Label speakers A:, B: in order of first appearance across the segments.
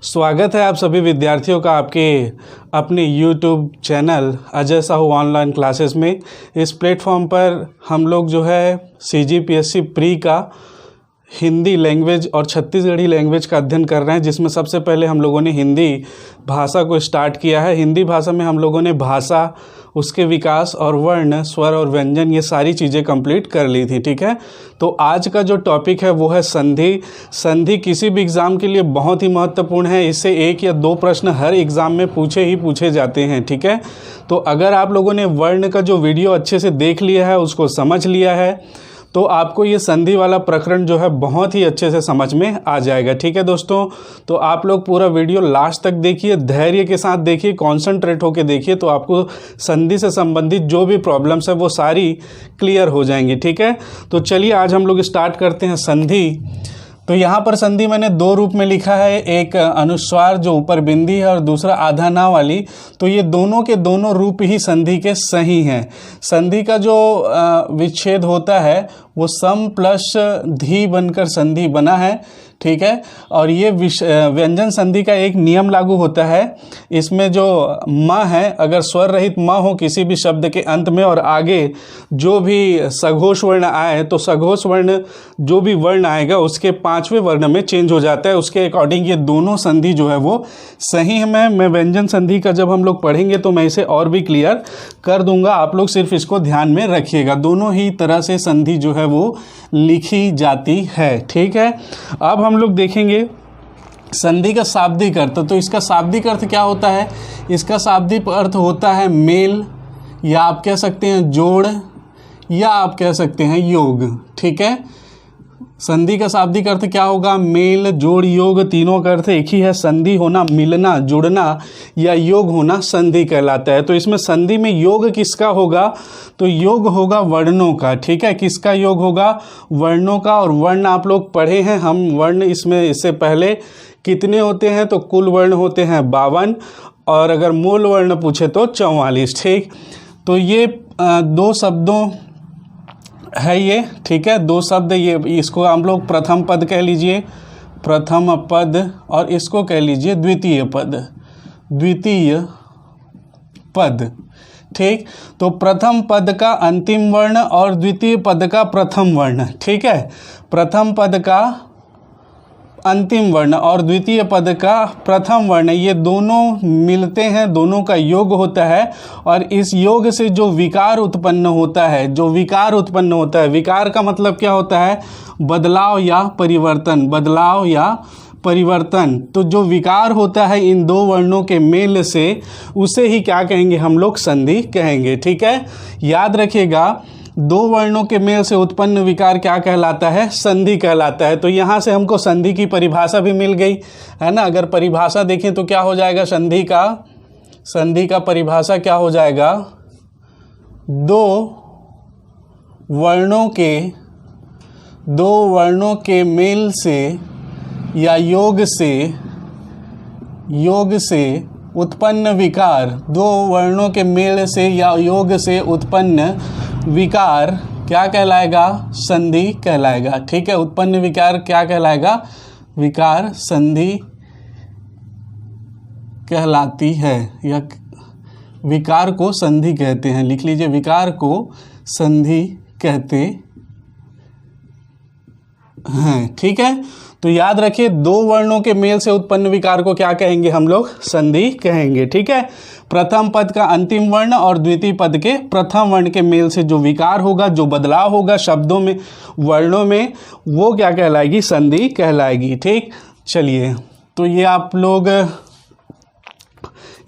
A: स्वागत है आप सभी विद्यार्थियों का आपके अपने YouTube channel Ajay Sahu online classes में। इस प्लेटफॉर्म पर हम लोग जो है CGPSC प्री का हिंदी लैंग्वेज और छत्तीसगढ़ी लैंग्वेज का अध्ययन कर रहे हैं, जिसमें सबसे पहले हम लोगों ने हिंदी भाषा को स्टार्ट किया है। हिंदी भाषा में हम लोगों ने भाषा, उसके विकास और वर्ण, स्वर और व्यंजन, ये सारी चीज़ें कंप्लीट कर ली थी। ठीक है, तो आज का जो टॉपिक है वो है संधि। संधि किसी भी एग्ज़ाम के लिए बहुत ही महत्वपूर्ण है। इससे 1 या 2 प्रश्न हर एग्ज़ाम में पूछे जाते हैं। ठीक है, तो अगर आप लोगों ने वर्ण का जो वीडियो अच्छे से देख लिया है, उसको समझ लिया है, तो आपको ये संधि वाला प्रकरण जो है बहुत ही अच्छे से समझ में आ जाएगा। ठीक है दोस्तों, तो आप लोग पूरा वीडियो लास्ट तक देखिए, धैर्य के साथ देखिए, कॉन्सेंट्रेट होकर देखिए, तो आपको संधि से संबंधित जो भी प्रॉब्लम्स है वो सारी क्लियर हो जाएंगी। ठीक है, तो चलिए आज हम लोग स्टार्ट करते हैं संधि। तो यहाँ पर संधि मैंने 2 रूप में लिखा है, एक अनुस्वार जो ऊपर बिंदी है और दूसरा आधा नाव वाली। तो ये दोनों के दोनों रूप ही संधि के सही हैं। संधि का जो विच्छेद होता है वो सम प्लस धी बनकर संधि बना है। ठीक है, और ये व्यंजन संधि का एक नियम लागू होता है। इसमें जो म है, अगर स्वर रहित म हो किसी भी शब्द के अंत में और आगे जो भी सघोष वर्ण आए, तो सघोष वर्ण जो भी वर्ण आएगा उसके 5वें वर्ण में चेंज हो जाता है। उसके अकॉर्डिंग ये दोनों संधि जो है वो सही है। मैं व्यंजन संधि का जब हम लोग पढ़ेंगे तो मैं इसे और भी क्लियर कर दूंगा, आप लोग सिर्फ इसको ध्यान में रखिएगा। दोनों ही तरह से संधि जो है वो लिखी जाती है। ठीक है, अब हम लोग देखेंगे संधि का शाब्दिक अर्थ। तो इसका शाब्दिक अर्थ क्या होता है? इसका शाब्दिक अर्थ होता है मेल, या आप कह सकते हैं जोड़, या आप कह सकते हैं योग। ठीक है, संधि का शाब्दिक अर्थ क्या होगा? मेल, जोड़, योग, तीनों का अर्थ एक ही है। संधि होना मिलना, जुड़ना, या योग होना संधि कहलाता है। तो इसमें संधि में योग किसका होगा? तो योग होगा वर्णों का। ठीक है, किसका योग होगा? वर्णों का। और वर्ण आप लोग पढ़े हैं हम, वर्ण इसमें इससे पहले कितने होते हैं? तो कुल वर्ण होते हैं 52, और अगर मूल वर्ण पूछे तो 44। ठीक, तो ये 2 शब्दों है ये। ठीक है, 2 शब्द, ये इसको हम लोग प्रथम पद कह लीजिए, प्रथम पद, और इसको कह लीजिए द्वितीय पद, द्वितीय पद। ठीक, तो प्रथम पद का अंतिम वर्ण और द्वितीय पद का प्रथम वर्ण। ठीक है, प्रथम पद का अंतिम वर्ण और द्वितीय पद का प्रथम वर्ण, ये दोनों मिलते हैं, दोनों का योग होता है। और इस योग से जो विकार उत्पन्न होता है, जो विकार उत्पन्न होता है, विकार का मतलब क्या होता है? बदलाव या परिवर्तन, बदलाव या परिवर्तन। तो जो विकार होता है इन 2 वर्णों के मेल से, उसे ही क्या कहेंगे हम लोग? संधि कहेंगे। ठीक है, याद रखिएगा, 2 वर्णों के मेल से उत्पन्न विकार क्या कहलाता है? संधि कहलाता है। तो यहाँ से हमको संधि की परिभाषा भी मिल गई है ना। अगर परिभाषा देखें तो क्या हो जाएगा संधि का? संधि का परिभाषा क्या हो जाएगा? 2 वर्णों के मेल से या योग से उत्पन्न विकार, 2 वर्णों के मेल से या योग से उत्पन्न विकार क्या कहलाएगा? संधि कहलाएगा। ठीक है, उत्पन्न विकार क्या कहलाएगा? विकार संधि कहलाती है, या विकार को संधि कहते हैं। लिख लीजिए, विकार को संधि कहते हैं। ठीक है, तो याद रखिए, 2 वर्णों के मेल से उत्पन्न विकार को क्या कहेंगे हम लोग? संधि कहेंगे। ठीक है, प्रथम पद का अंतिम वर्ण और द्वितीय पद के प्रथम वर्ण के मेल से जो विकार होगा, जो बदलाव होगा शब्दों में, वर्णों में, वो क्या कहलाएगी? संधि कहलाएगी। ठीक, चलिए, तो ये आप लोग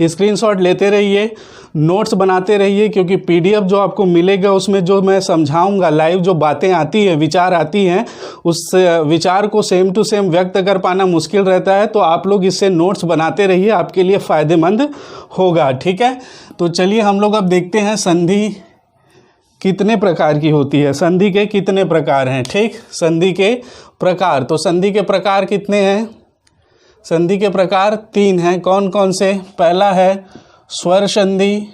A: स्क्रीनशॉट लेते रहिए, नोट्स बनाते रहिए, क्योंकि PDF जो आपको मिलेगा उसमें जो मैं समझाऊंगा, लाइव जो बातें आती हैं, विचार आती हैं, उस विचार को सेम टू सेम व्यक्त कर पाना मुश्किल रहता है। तो आप लोग इससे नोट्स बनाते रहिए, आपके लिए फ़ायदेमंद होगा। ठीक है, तो चलिए हम लोग अब देखते हैं संधि कितने प्रकार की होती है, संधि के कितने प्रकार हैं। ठीक, संधि के प्रकार, तो संधि के प्रकार कितने हैं? संधि के प्रकार 3 हैं। कौन कौन से? पहला है स्वर संधि,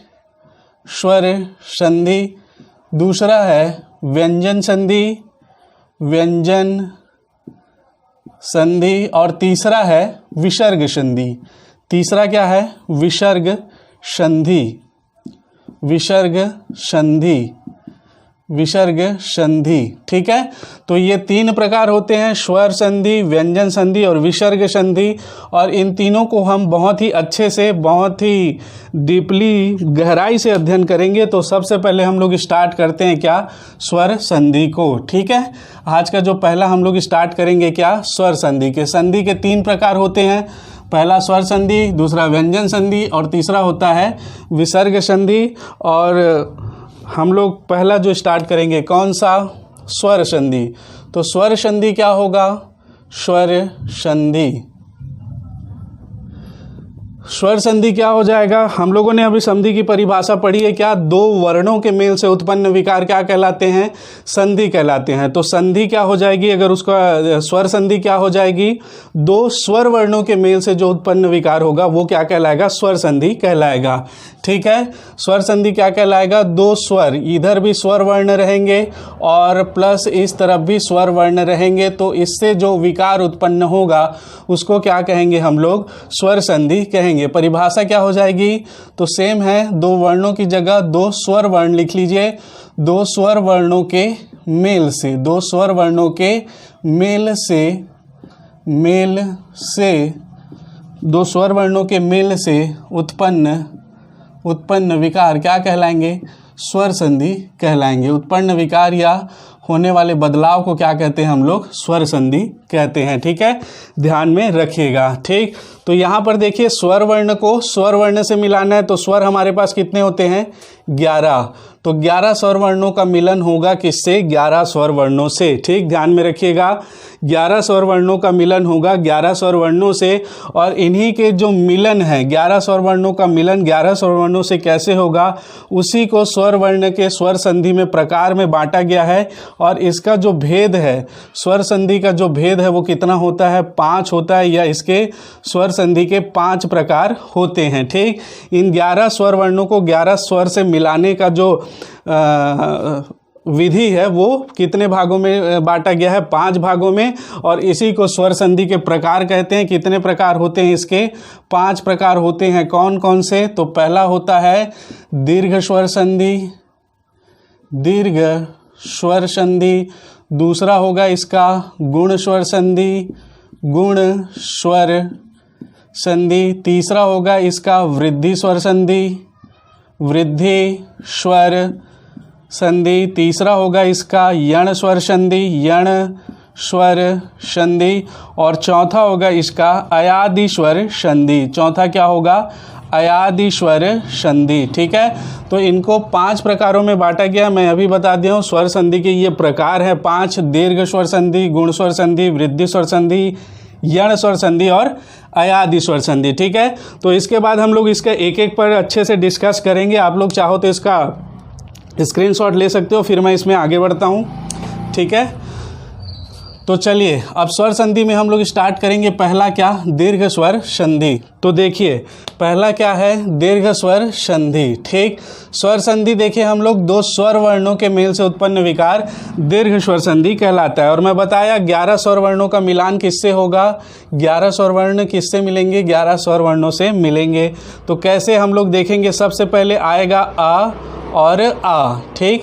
A: स्वर संधि। दूसरा है व्यंजन संधि, व्यंजन संधि, और तीसरा है विसर्ग संधि। तीसरा क्या है? विसर्ग संधि, विसर्ग संधि, विसर्ग संधि। ठीक है, तो ये 3 प्रकार होते हैं, स्वर संधि, व्यंजन संधि और विसर्ग संधि। और इन तीनों को हम बहुत ही अच्छे से, बहुत ही डीपली, गहराई से अध्ययन करेंगे। तो सबसे पहले हम लोग स्टार्ट करते हैं क्या? स्वर संधि को। ठीक है, आज का जो पहला हम लोग स्टार्ट करेंगे क्या? स्वर संधि के। संधि के 3 प्रकार होते हैं, पहला स्वर संधि, दूसरा व्यंजन संधि और तीसरा होता है विसर्ग संधि। और हम लोग पहला जो स्टार्ट करेंगे कौन सा? स्वर संधि। तो स्वर संधि क्या होगा? स्वर संधि, स्वर संधि क्या हो जाएगा? हम लोगों ने अभी संधि की परिभाषा पढ़ी है क्या? 2 वर्णों के मेल से उत्पन्न विकार क्या कहलाते हैं? संधि कहलाते हैं। तो संधि क्या हो जाएगी? अगर उसका स्वर संधि क्या हो जाएगी? 2 स्वर वर्णों के मेल से जो उत्पन्न विकार होगा वो क्या कहलाएगा? स्वर संधि कहलाएगा। ठीक है, स्वर संधि क्या कहलाएगा? 2 स्वर, इधर भी स्वर वर्ण रहेंगे और प्लस इस तरफ भी स्वर वर्ण रहेंगे, तो इससे जो विकार उत्पन्न होगा उसको क्या कहेंगे हम लोग? स्वर संधि कहेंगे। परिभाषा क्या हो जाएगी? तो सेम है, 2 वर्णों की जगह 2 स्वर वर्ण लिख लीजिए। 2 स्वर वर्णों के मेल से, 2 स्वर वर्णों के मेल से, 2 स्वर वर्णों के मेल से उत्पन्न विकार क्या कहलाएंगे? स्वर संधि कहलाएंगे। उत्पन्न विकार या होने वाले बदलाव को क्या कहते हैं हम लोग? स्वर संधि कहते हैं। ठीक है, ध्यान में रखिएगा। ठीक, तो यहाँ पर देखिए, स्वर वर्ण को स्वर वर्ण से मिलाना है, तो स्वर हमारे पास कितने होते हैं? 11। तो 11 स्वर वर्णों का मिलन होगा किससे? 11 स्वर वर्णों से। ठीक, ध्यान में रखिएगा, 11 स्वर वर्णों का मिलन होगा 11 स्वर वर्णों से। और इन्हीं के जो मिलन है, 11 स्वर वर्णों का मिलन 11 स्वर वर्णों से कैसे होगा? उसी को स्वर वर्ण के स्वर संधि में प्रकार में बांटा गया है। और इसका जो भेद है, स्वर संधि का जो भेद है वो कितना होता है? 5 होता है, या इसके स्वर संधि के 5 प्रकार होते हैं। ठीक, इन 11 स्वर वर्णों को 11 स्वर से मिलाने का जो विधि है वो कितने भागों में बांटा गया है? 5 भागों में। और इसी को स्वर संधि के प्रकार कहते हैं। कितने प्रकार होते हैं इसके? 5 प्रकार होते हैं। कौन कौन से? तो पहला होता है दीर्घ स्वर संधि, दीर्घ स्वर संधि। दूसरा होगा इसका गुण स्वर संधि, गुण स्वर संधि। तीसरा होगा इसका वृद्धि स्वर संधि, वृद्धि स्वर संधि। तीसरा होगा इसका यण स्वर संधि, यण स्वर संधि। और चौथा होगा इसका अयादि स्वर संधि। चौथा क्या होगा? अयादि स्वर संधि। ठीक है, तो इनको 5 प्रकारों में बांटा गया। मैं अभी बता दिया हूँ, स्वर संधि के ये प्रकार है 5: दीर्घ स्वर संधि, गुण स्वर संधि, वृद्धि स्वर संधि, यण स्वर संधि और अयादि स्वर संधि। ठीक है, तो इसके बाद हम लोग इसका एक एक पर अच्छे से डिस्कस करेंगे। आप लोग चाहो तो इसका स्क्रीनशॉट ले सकते हो, फिर मैं इसमें आगे बढ़ता हूँ। ठीक है, तो चलिए अब स्वर संधि में हम लोग स्टार्ट करेंगे। पहला क्या? दीर्घ स्वर संधि। तो देखिए पहला क्या है? दीर्घ स्वर संधि। ठीक, स्वर संधि देखिए हम लोग 2 स्वर वर्णों के मेल से उत्पन्न विकार दीर्घ स्वर संधि कहलाता है। और मैं बताया 11 स्वर वर्णों का मिलान किससे होगा? 11 स्वर वर्ण किससे मिलेंगे? 11 स्वर वर्णों से मिलेंगे। तो कैसे हम लोग देखेंगे? सबसे पहले आएगा आ और आ। ठीक,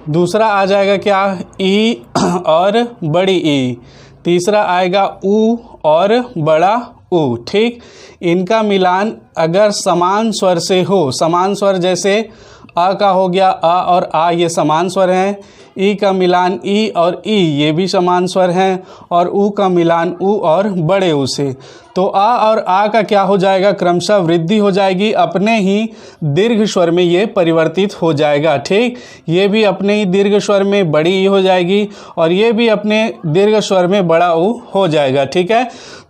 A: दूसरा आ जाएगा क्या? ई और बड़ी ई। तीसरा आएगा ऊ और बड़ा ऊ। ठीक, इनका मिलान अगर समान स्वर से हो, समान स्वर जैसे आ का हो गया आ और आ, ये समान स्वर हैं। ई का मिलान ई और ई, ये भी समान स्वर हैं। और ऊ का मिलान ऊ और बड़े ऊ से, तो आ और आ का क्या हो जाएगा? क्रमशः वृद्धि हो जाएगी, अपने ही दीर्घ स्वर में ये परिवर्तित हो जाएगा। ठीक, ये भी अपने ही दीर्घ स्वर में बड़ी ई हो जाएगी और ये भी अपने दीर्घ स्वर में बड़ा ऊ हो जाएगा। ठीक है,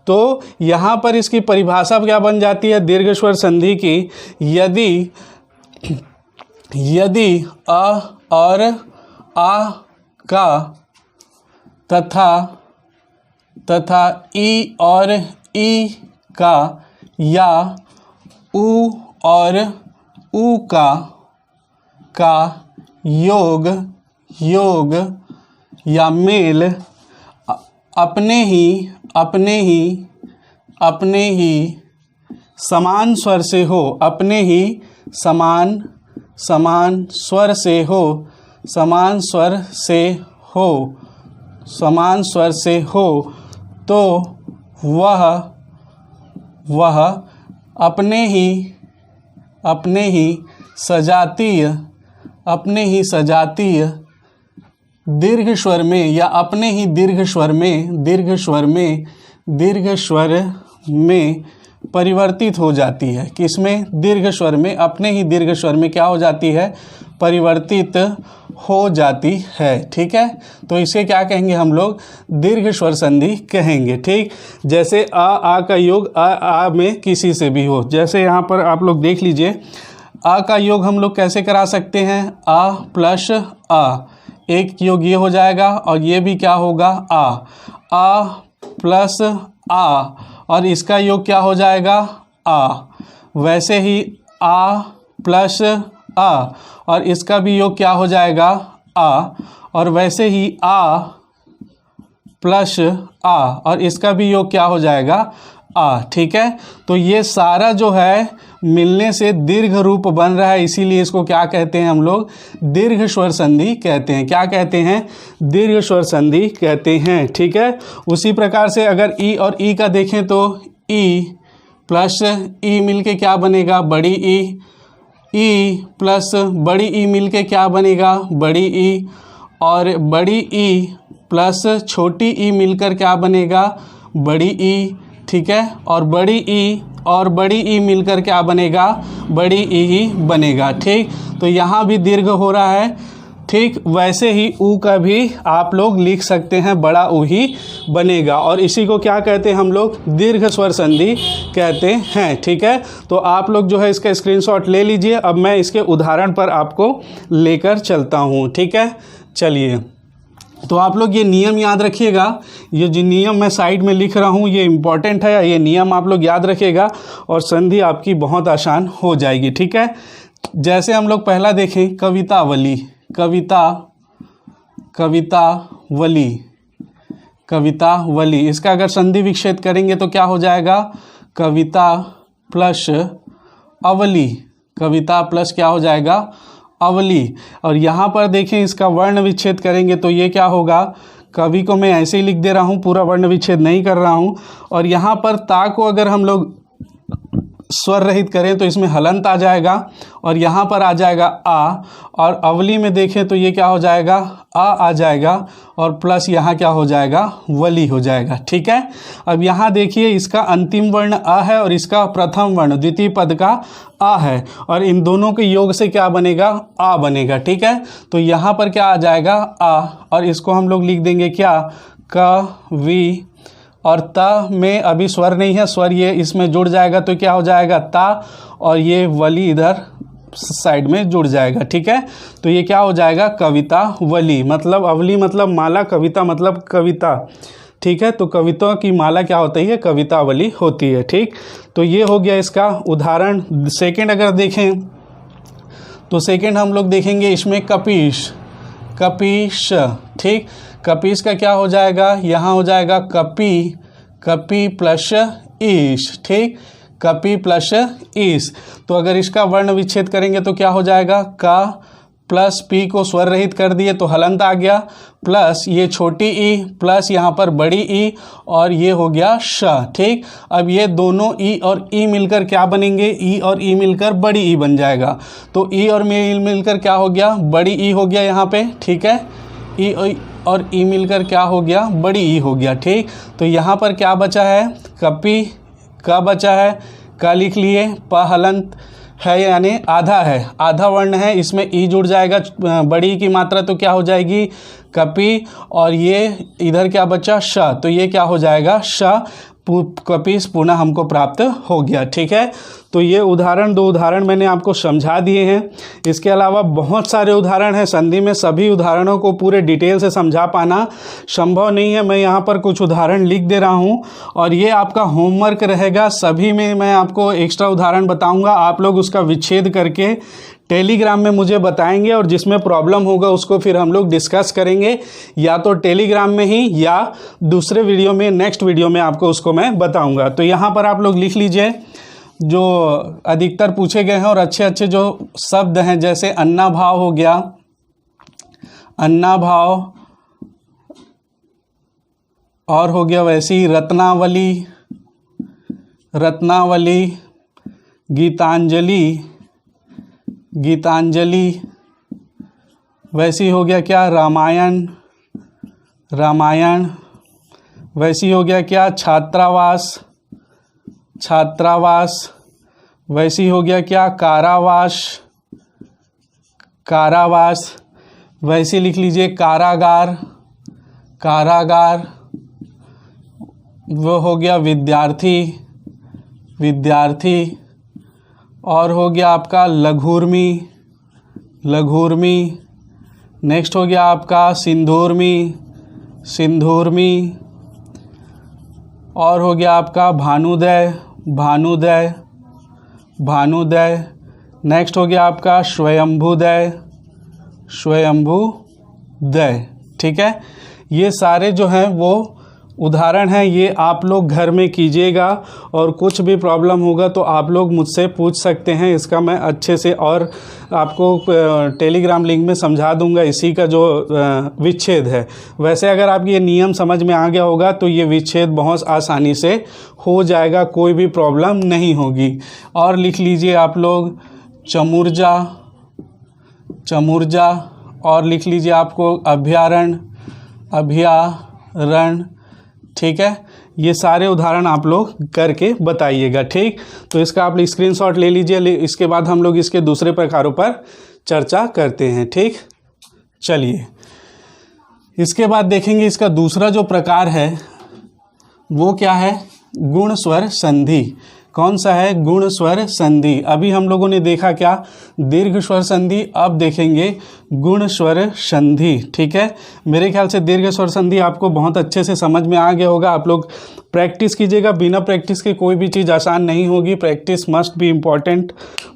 A: तो यहाँ पर इसकी परिभाषा क्या बन जाती है दीर्घ स्वर संधि की? यदि अ और आ का तथा ई और ई का या ऊ और ऊ का योग या मेल अपने अपने ही समान स्वर से हो, अपने ही समान स्वर से हो, समान स्वर से हो, तो वह अपने ही सजातीय दीर्घ स्वर में या अपने ही दीर्घ स्वर में परिवर्तित हो जाती है। किसमें? दीर्घ स्वर में, अपने ही दीर्घ स्वर में क्या हो जाती है? परिवर्तित हो जाती है। ठीक है, तो इसे क्या कहेंगे हम लोग? दीर्घ स्वर संधि कहेंगे। ठीक, जैसे आ का योग आ में किसी से भी हो, जैसे यहाँ पर आप लोग देख लीजिए, आ का योग हम लोग कैसे करा सकते हैं? आ प्लस आ, एक योग ये हो जाएगा और ये भी क्या होगा? आ प्लस आ, और इसका योग क्या हो जाएगा? आ। वैसे ही आ प्लस आ, और इसका भी योग क्या हो जाएगा? आ। और वैसे ही आ प्लस आ, और इसका भी योग क्या हो जाएगा? आ। ठीक है, तो ये सारा जो है मिलने से दीर्घ रूप बन रहा है, इसीलिए इसको क्या कहते हैं हम लोग? दीर्घ स्वर संधि कहते हैं। क्या कहते हैं? दीर्घ स्वर संधि कहते हैं। ठीक है, उसी प्रकार से अगर ई और ई का देखें तो ई प्लस ई मिलके क्या बनेगा? बड़ी ई। ई प्लस बड़ी ई मिलके क्या बनेगा? बड़ी ई। और बड़ी ई प्लस छोटी ई मिलकर क्या बनेगा? बड़ी ई। ठीक है, और बड़ी ई मिलकर क्या बनेगा? बड़ी ई ही बनेगा। ठीक, तो यहाँ भी दीर्घ हो रहा है। ठीक, वैसे ही ऊ का भी आप लोग लिख सकते हैं, बड़ा ऊ ही बनेगा, और इसी को क्या कहते हैं हम लोग? दीर्घ स्वर संधि कहते हैं। ठीक है, तो आप लोग जो है इसका स्क्रीनशॉट ले लीजिए। अब मैं इसके उदाहरण पर आपको लेकर चलता हूँ। ठीक है, चलिए, तो आप लोग ये नियम याद रखिएगा। ये जो नियम मैं साइड में लिख रहा हूँ ये इम्पॉर्टेंट है, ये नियम आप लोग याद रखिएगा और संधि आपकी बहुत आसान हो जाएगी। ठीक है, जैसे हम लोग पहला देखें, कवितावली। कवितावली, इसका अगर संधि विच्छेद करेंगे तो क्या हो जाएगा? कविता प्लस अवली। कविता प्लस क्या हो जाएगा? अवली। और यहाँ पर देखें, इसका वर्ण विच्छेद करेंगे तो ये क्या होगा? कवि को मैं ऐसे ही लिख दे रहा हूँ, पूरा वर्ण विच्छेद नहीं कर रहा हूँ। और यहाँ पर ता को अगर हम लोग स्वर रहित करें तो इसमें हलंत आ जाएगा, और यहाँ पर आ जाएगा आ। और अवली में देखें तो ये क्या हो जाएगा? आ जाएगा, और प्लस यहाँ क्या हो जाएगा? वली हो जाएगा। ठीक है, अब यहाँ देखिए, इसका अंतिम वर्ण अ है और इसका प्रथम वर्ण द्वितीय पद का आ है, और इन दोनों के योग से क्या बनेगा? आ बनेगा। ठीक है, तो यहाँ पर क्या आ जाएगा? आ, और इसको हम लोग लिख देंगे क्या? कवि। और ता में अभी स्वर नहीं है, स्वर ये इसमें जुड़ जाएगा तो क्या हो जाएगा? ता, और ये वली इधर साइड में जुड़ जाएगा। ठीक है, तो ये क्या हो जाएगा? कविता वली, मतलब अवली मतलब माला, कविता मतलब कविता। ठीक है, तो कविता की माला क्या होती है? कवितावली होती है। ठीक, तो ये हो गया इसका उदाहरण। सेकंड अगर देखें तो सेकंड हम लोग देखेंगे इसमें कपीश। ठीक, कपीश का क्या हो जाएगा? यहाँ हो जाएगा कपी प्लस ईश। ठीक, कपि प्लस ईश। तो अगर इसका वर्ण विच्छेद करेंगे तो क्या हो जाएगा? का प्लस पी को स्वर रहित कर दिए तो हलंत आ गया, प्लस ये छोटी ई प्लस यहाँ पर बड़ी ई, और ये हो गया श। ठीक, अब ये दोनों ई और ई मिलकर क्या बनेंगे? ई और ई मिलकर बड़ी ई बन जाएगा। तो ई और मिलकर क्या हो गया? बड़ी ई हो गया यहाँ पे। ठीक है, ई और ई मिलकर क्या हो गया? बड़ी ई हो गया। ठीक, तो यहाँ पर क्या बचा है? कपि का बचा है, का लिख लिए, प हलंत है यानी आधा है, आधा वर्ण है, इसमें ई जुड़ जाएगा, बड़ी की मात्रा तो क्या हो जाएगी? कपि, और ये इधर क्या बचा? श, तो ये क्या हो जाएगा? श। कपिस पुनः हमको प्राप्त हो गया। ठीक है, तो ये उदाहरण, 2 उदाहरण मैंने आपको समझा दिए हैं। इसके अलावा बहुत सारे उदाहरण हैं संधि में, सभी उदाहरणों को पूरे डिटेल से समझा पाना संभव नहीं है। मैं यहाँ पर कुछ उदाहरण लिख दे रहा हूँ और ये आपका होमवर्क रहेगा। सभी में मैं आपको एक्स्ट्रा उदाहरण बताऊँगा, आप लोग उसका विच्छेद करके टेलीग्राम में मुझे बताएंगे और जिसमें प्रॉब्लम होगा उसको फिर हम लोग डिस्कस करेंगे, या तो टेलीग्राम में ही या दूसरे वीडियो में, नेक्स्ट वीडियो में आपको उसको मैं बताऊंगा। तो यहाँ पर आप लोग लिख लीजिए जो अधिकतर पूछे गए हैं और अच्छे अच्छे जो शब्द हैं, जैसे अन्ना भाव हो गया, अन्ना भाव, और हो गया वैसे ही रत्नावली, रत्नावली, गीतांजलि, गीतांजलि, वैसी हो गया क्या रामायण, रामायण, वैसी हो गया क्या छात्रावास, छात्रावास, वैसी हो गया क्या कारावास, कारावास, वैसी लिख लीजिए कारागार, कारागार, वो हो गया विद्यार्थी, विद्यार्थी, और हो गया आपका लघुर्मी, लघुर्मी, नेक्स्ट हो गया आपका सिंधुर्मी, सिंधुर्मी, और हो गया आपका भानुदय, भानुदय, भानुदय, नेक्स्ट हो गया आपका स्वयंभुदय, स्वयंभुदय। ठीक है, ये सारे जो हैं वो उदाहरण हैं, ये आप लोग घर में कीजिएगा और कुछ भी प्रॉब्लम होगा तो आप लोग मुझसे पूछ सकते हैं। इसका मैं अच्छे से और आपको टेलीग्राम लिंक में समझा दूंगा इसी का जो विच्छेद है। वैसे अगर आपकी ये नियम समझ में आ गया होगा तो ये विच्छेद बहुत आसानी से हो जाएगा, कोई भी प्रॉब्लम नहीं होगी। और लिख लीजिए आप लोग चमुर्जा, चमुर्जा, और लिख लीजिए आपको अभयारण्य, अभयारण्य। ठीक है, ये सारे उदाहरण आप लोग करके बताइएगा। ठीक, तो इसका आप स्क्रीनशॉट ले लीजिए, इसके बाद हम लोग इसके दूसरे प्रकारों पर चर्चा करते हैं। ठीक, चलिए इसके बाद देखेंगे इसका दूसरा जो प्रकार है वो क्या है, गुण स्वर संधि। कौन सा है, गुण स्वर संधि। अभी हम लोगों ने देखा क्या, दीर्घ स्वर संधि, अब देखेंगे गुण स्वर संधि। ठीक है, मेरे ख्याल से दीर्घ स्वर संधि आपको बहुत अच्छे से समझ में आ गया होगा। आप लोग प्रैक्टिस कीजिएगा, बिना प्रैक्टिस के कोई भी चीज़ आसान नहीं होगी। प्रैक्टिस मस्ट बी इम्पॉर्टेंट,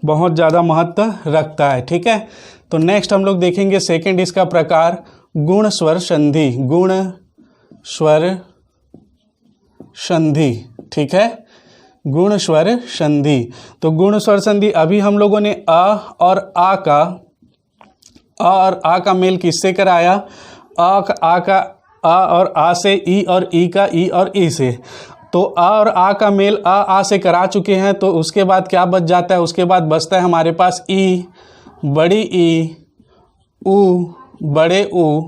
A: बहुत ज़्यादा महत्व रखता है। ठीक है, तो नेक्स्ट हम लोग देखेंगे सेकेंड इसका प्रकार गुण स्वर संधि, गुण स्वर संधि। ठीक है, गुण स्वर संधि। तो गुण स्वर संधि अभी हम लोगों ने अ और आ का मेल किससे कराया, आ का आ और आ से, ई और ई का ई और ई से। तो आ और आ का मेल आ से करा चुके हैं, तो उसके बाद क्या बच जाता है, उसके बाद बचता है हमारे पास ई, बड़ी ई, ऊ, बड़े ऊ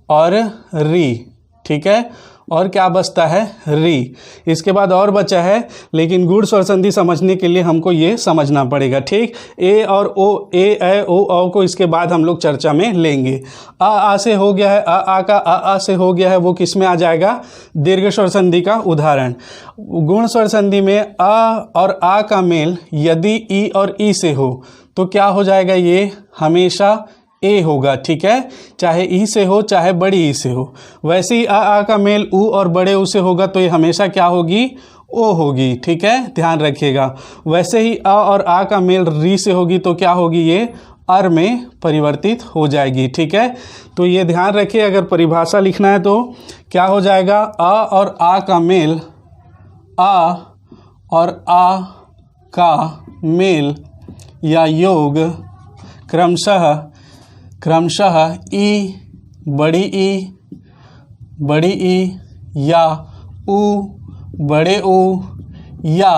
A: और री। ठीक है, और क्या बचता है, री। इसके बाद और बचा है, लेकिन गुण स्वर संधि समझने के लिए हमको ये समझना पड़ेगा। ठीक, ए और ओ, ए ओ को इसके बाद हम लोग चर्चा में लेंगे। आ से हो गया है, आ का आ से हो गया है, वो किस में आ जाएगा, दीर्घ स्वर संधि का उदाहरण। गुण स्वर संधि में आ और आ का मेल यदि ई और ई से हो तो क्या हो जाएगा, ये हमेशा ए होगा। ठीक है, चाहे ई से हो चाहे बड़ी ई से हो। वैसे ही आ का मेल ऊ और बड़े ऊ से होगा तो ये हमेशा क्या होगी, ओ होगी। ठीक है, ध्यान रखिएगा। वैसे ही अ और आ का मेल री से होगी तो क्या होगी, ये अर में परिवर्तित हो जाएगी। ठीक है, तो ये ध्यान रखिए, अगर परिभाषा लिखना है तो क्या हो जाएगा, अ और आ का मेल, आ और आ का मेल या योग क्रमशः ई, बड़ी ई या ऊ, बड़े ऊ या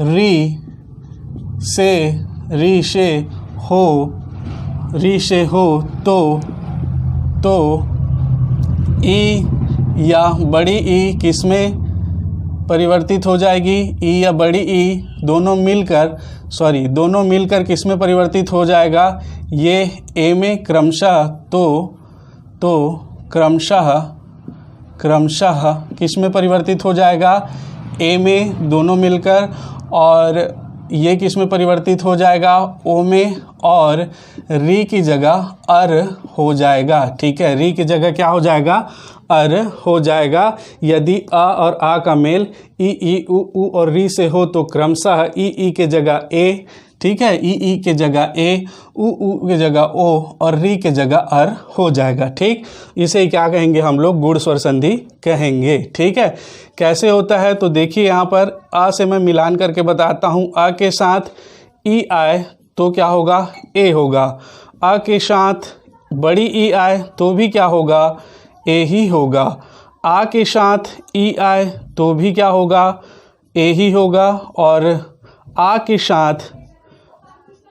A: री से हो तो ई या बड़ी ई किस में परिवर्तित हो जाएगी, ई या बड़ी ई दोनों मिलकर किस में परिवर्तित हो जाएगा, ये ए में क्रमशः, तो क्रमशः किस में परिवर्तित हो जाएगा, ए में दोनों मिलकर, और ये किस में परिवर्तित हो जाएगा, ओ में, और री की जगह अर हो जाएगा। ठीक है, री की जगह क्या हो जाएगा, अर हो जाएगा। यदि अ और आ का मेल ई उ और री से हो तो क्रमशः ई के जगह ए, ठीक है, ई के जगह ए, उ के जगह ओ और री के जगह अर हो जाएगा। ठीक, इसे क्या कहेंगे हम लोग, गुण स्वर संधि कहेंगे। ठीक है, कैसे होता है तो देखिए यहाँ पर आ से मैं मिलान करके बताता हूँ। आ के साथ ई आए तो क्या होगा, ए होगा। आ के साथ बड़ी ई आए तो भी क्या होगा, ए ही होगा। आ के साथ ई आए तो भी क्या होगा, ए ही होगा। और आ के साथ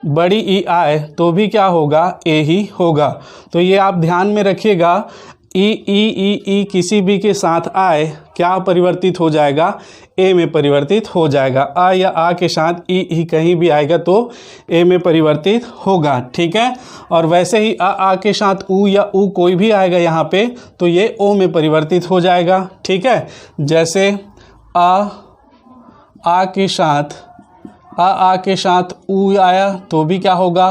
A: बड़ी ई आए तो भी क्या होगा, ए ही होगा। तो ये आप ध्यान में रखिएगा, ई किसी भी के साथ आए क्या परिवर्तित हो जाएगा, ए में परिवर्तित हो जाएगा। आ या आ के साथ ई कहीं भी आएगा तो ए में परिवर्तित होगा। ठीक है, और वैसे ही आ के साथ उ या उ कोई भी आएगा यहाँ पे तो ये ओ में परिवर्तित हो जाएगा। ठीक है, जैसे आ के साथ आ के साथ उ आया तो भी क्या होगा,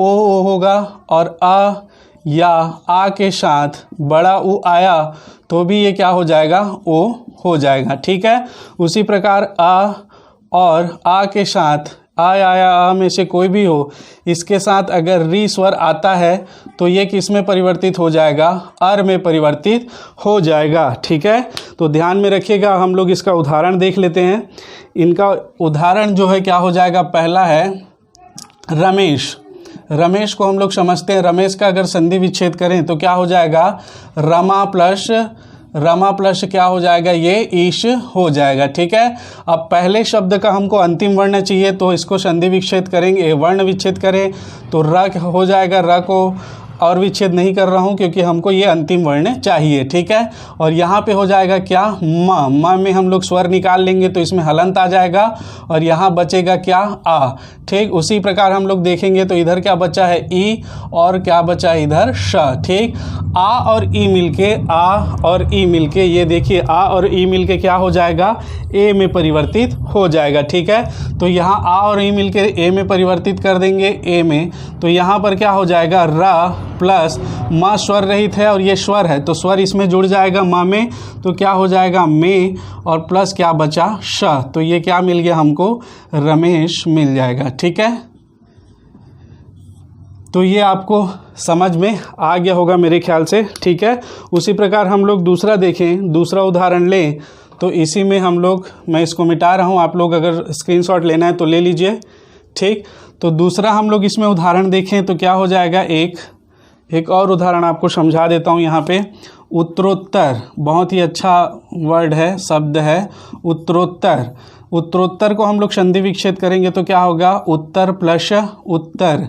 A: ओ होगा। और आ के साथ बड़ा उ आया तो भी ये क्या हो जाएगा, ओ हो जाएगा। ठीक है, उसी प्रकार आ और आ के साथ आ में से कोई भी हो, इसके साथ अगर री स्वर आता है तो ये किस में परिवर्तित हो जाएगा, अर में परिवर्तित हो जाएगा। ठीक है, तो ध्यान में रखिएगा। हम लोग इसका उदाहरण देख लेते हैं। इनका उदाहरण जो है क्या हो जाएगा, पहला है रमेश। रमेश को हम लोग समझते हैं, रमेश का अगर संधि विच्छेद करें तो क्या हो जाएगा, रमा प्लस क्या हो जाएगा, ये ईश हो जाएगा। ठीक है, अब पहले शब्द का हमको अंतिम वर्ण चाहिए तो इसको संधि विच्छेद करेंगे, वर्ण विच्छेद करें तो र हो जाएगा। र को और विच्छेद नहीं कर रहा हूँ क्योंकि हमको ये अंतिम वर्ण चाहिए। ठीक है, और यहाँ पे हो जाएगा क्या, म में हम लोग स्वर निकाल लेंगे तो इसमें हलंत आ जाएगा और यहाँ बचेगा क्या, आ। ठीक, उसी प्रकार हम लोग देखेंगे तो इधर क्या बचा है, ई, और क्या बचा है इधर, श। ठीक, आ और ई मिलके ये देखिए आ और ई मिलके क्या हो जाएगा, ए में परिवर्तित हो जाएगा। ठीक है, तो यहाँ आ और ई मिलके ए में परिवर्तित कर देंगे, ए में, तो यहाँ पर क्या हो जाएगा, र प्लस म स्वर रहित है और ये स्वर है तो स्वर इसमें जुड़ जाएगा म में, तो क्या हो जाएगा में, और प्लस क्या बचा, श। तो ये क्या मिल गया हमको, रमेश मिल जाएगा। ठीक है, तो ये आपको समझ में आ गया होगा मेरे ख्याल से। ठीक है, उसी प्रकार हम लोग दूसरा देखें, दूसरा उदाहरण लें तो इसी में हम लोग, मैं इसको मिटा रहा हूँ, आप लोग अगर स्क्रीनशॉट लेना है तो ले लीजिए। ठीक, तो दूसरा हम लोग इसमें उदाहरण देखें तो क्या हो जाएगा, एक और उदाहरण आपको समझा देता हूँ। यहाँ पे उत्तरोत्तर बहुत ही अच्छा वर्ड है, शब्द है उत्तरोत्तर को हम लोग संधि विच्छेद करेंगे तो क्या होगा, उत्तर प्लस उत्तर।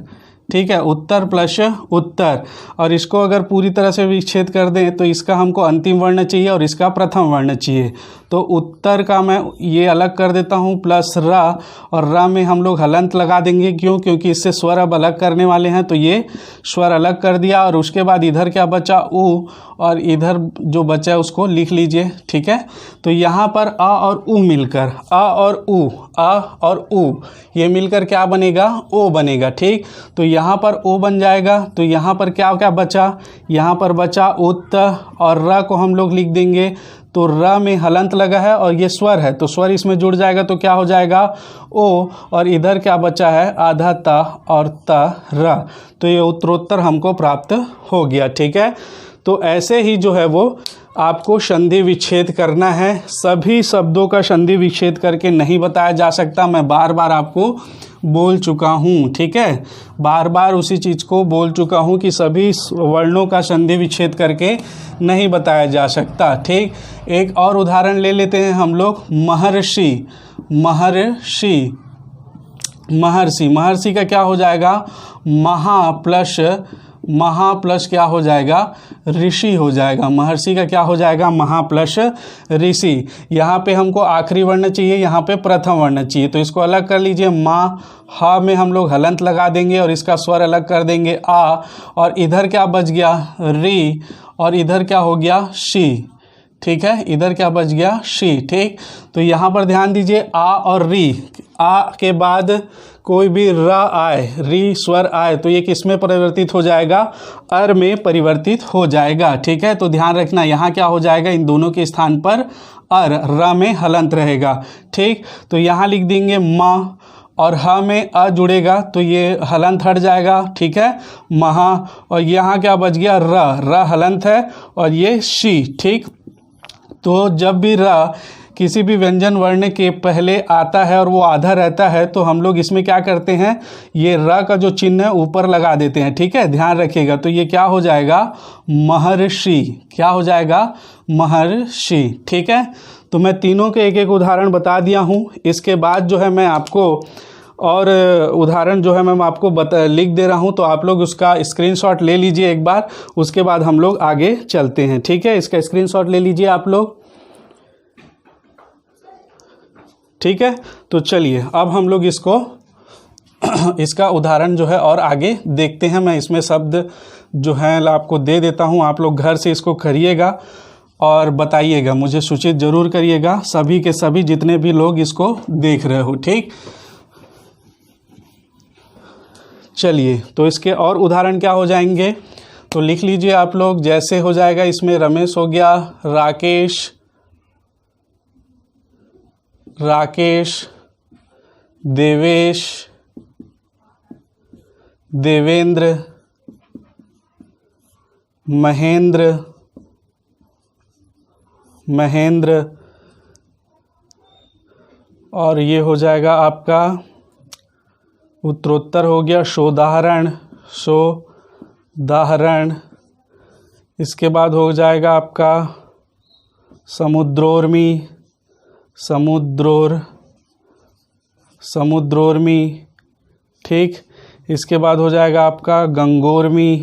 A: ठीक है, उत्तर प्लस उत्तर, और इसको अगर पूरी तरह से विच्छेद कर दें तो इसका हमको अंतिम वर्ण चाहिए और इसका प्रथम वर्ण चाहिए। तो उत्तर का मैं ये अलग कर देता हूँ प्लस र, और र में हम लोग हलंत लगा देंगे। क्यों, क्योंकि इससे स्वर अब अलग करने वाले हैं तो ये स्वर अलग कर दिया। और उसके बाद इधर क्या बचा, उ, और इधर जो बचा है उसको लिख लीजिए। ठीक है, तो यहाँ पर आ और उ मिलकर, आ और उ ये मिलकर क्या बनेगा, ओ बनेगा। ठीक, तो यहाँ पर ओ बन जाएगा। तो यहाँ पर क्या क्या बचा, यहाँ पर बचा उत, और र को हम लोग लिख देंगे तो र में हलंत लगा है और ये स्वर है तो स्वर इसमें जुड़ जाएगा तो क्या हो जाएगा, ओ, और इधर क्या बचा है, आधा ता और ता र। तो ये उत्तरोत्तर हमको प्राप्त हो गया। ठीक है, तो ऐसे ही जो है वो आपको संधि विच्छेद करना है। सभी शब्दों का संधि विच्छेद करके नहीं बताया जा सकता, मैं बार बार आपको बोल चुका हूँ। ठीक है, बार बार उसी चीज़ को बोल चुका हूँ कि सभी वर्णों का संधि विच्छेद करके नहीं बताया जा सकता। ठीक, एक और उदाहरण ले लेते हैं हम लोग, महर्षि का क्या हो जाएगा, महा प्लस क्या हो जाएगा, ऋषि हो जाएगा। महर्षि का क्या हो जाएगा, महा प्लस ऋषि। यहाँ पे हमको आखिरी वर्ण चाहिए, यहाँ पे प्रथम वर्ण चाहिए, तो इसको अलग कर लीजिए। माँ, हा में हम लोग हलंत लगा देंगे और इसका स्वर अलग कर देंगे आ, और इधर क्या बच गया, री, और इधर क्या हो गया, शी। ठीक है, इधर क्या बच गया, शी। ठीक, तो यहाँ पर ध्यान दीजिए, आ और री, आ के बाद कोई भी र आए, री स्वर आए तो ये किस में परिवर्तित हो जाएगा? अर में परिवर्तित हो जाएगा। ठीक है, तो ध्यान रखना यहाँ क्या हो जाएगा, इन दोनों के स्थान पर अर, र में हलंत रहेगा। ठीक, तो यहाँ लिख देंगे म और ह में अ जुड़ेगा तो ये हलंत हट जाएगा। ठीक है, महा, और यहाँ क्या बच गया? र, र हलंत है और ये शी। ठीक, तो जब भी र किसी भी व्यंजन वर्ण के पहले आता है और वो आधा रहता है तो हम लोग इसमें क्या करते हैं, ये र का जो चिन्ह है ऊपर लगा देते हैं। ठीक है, ध्यान रखिएगा। तो ये क्या हो जाएगा? महर्षि। क्या हो जाएगा? महर्षि। ठीक है, तो मैं तीनों के एक एक उदाहरण बता दिया हूँ। इसके बाद जो है मैं आपको और उदाहरण जो है मैं आपको लिख दे रहा हूँ, तो आप लोग उसका स्क्रीनशॉट ले लीजिए एक बार, उसके बाद हम लोग आगे चलते हैं। ठीक है, इसका स्क्रीनशॉट ले लीजिए आप लोग। ठीक है, तो चलिए अब हम लोग इसका उदाहरण जो है और आगे देखते हैं। मैं इसमें शब्द जो है आपको दे देता हूँ, आप लोग घर से इसको करिएगा और बताइएगा, मुझे सूचित जरूर करिएगा, सभी के सभी जितने भी लोग इसको देख रहे हो। ठीक, चलिए तो इसके और उदाहरण क्या हो जाएंगे तो लिख लीजिए आप लोग। जैसे हो जाएगा इसमें रमेश हो गया, राकेश, राकेश, देवेश, देवेंद्र, महेंद्र, महेंद्र, और ये हो जाएगा आपका उत्तरोत्तर हो गया, शोधाहरण, शोदाहरण। इसके बाद हो जाएगा आपका समुद्रोर्मी, समुद्रोर, समुद्रोर्मी। ठीक, इसके बाद हो जाएगा आपका गंगोर्मी।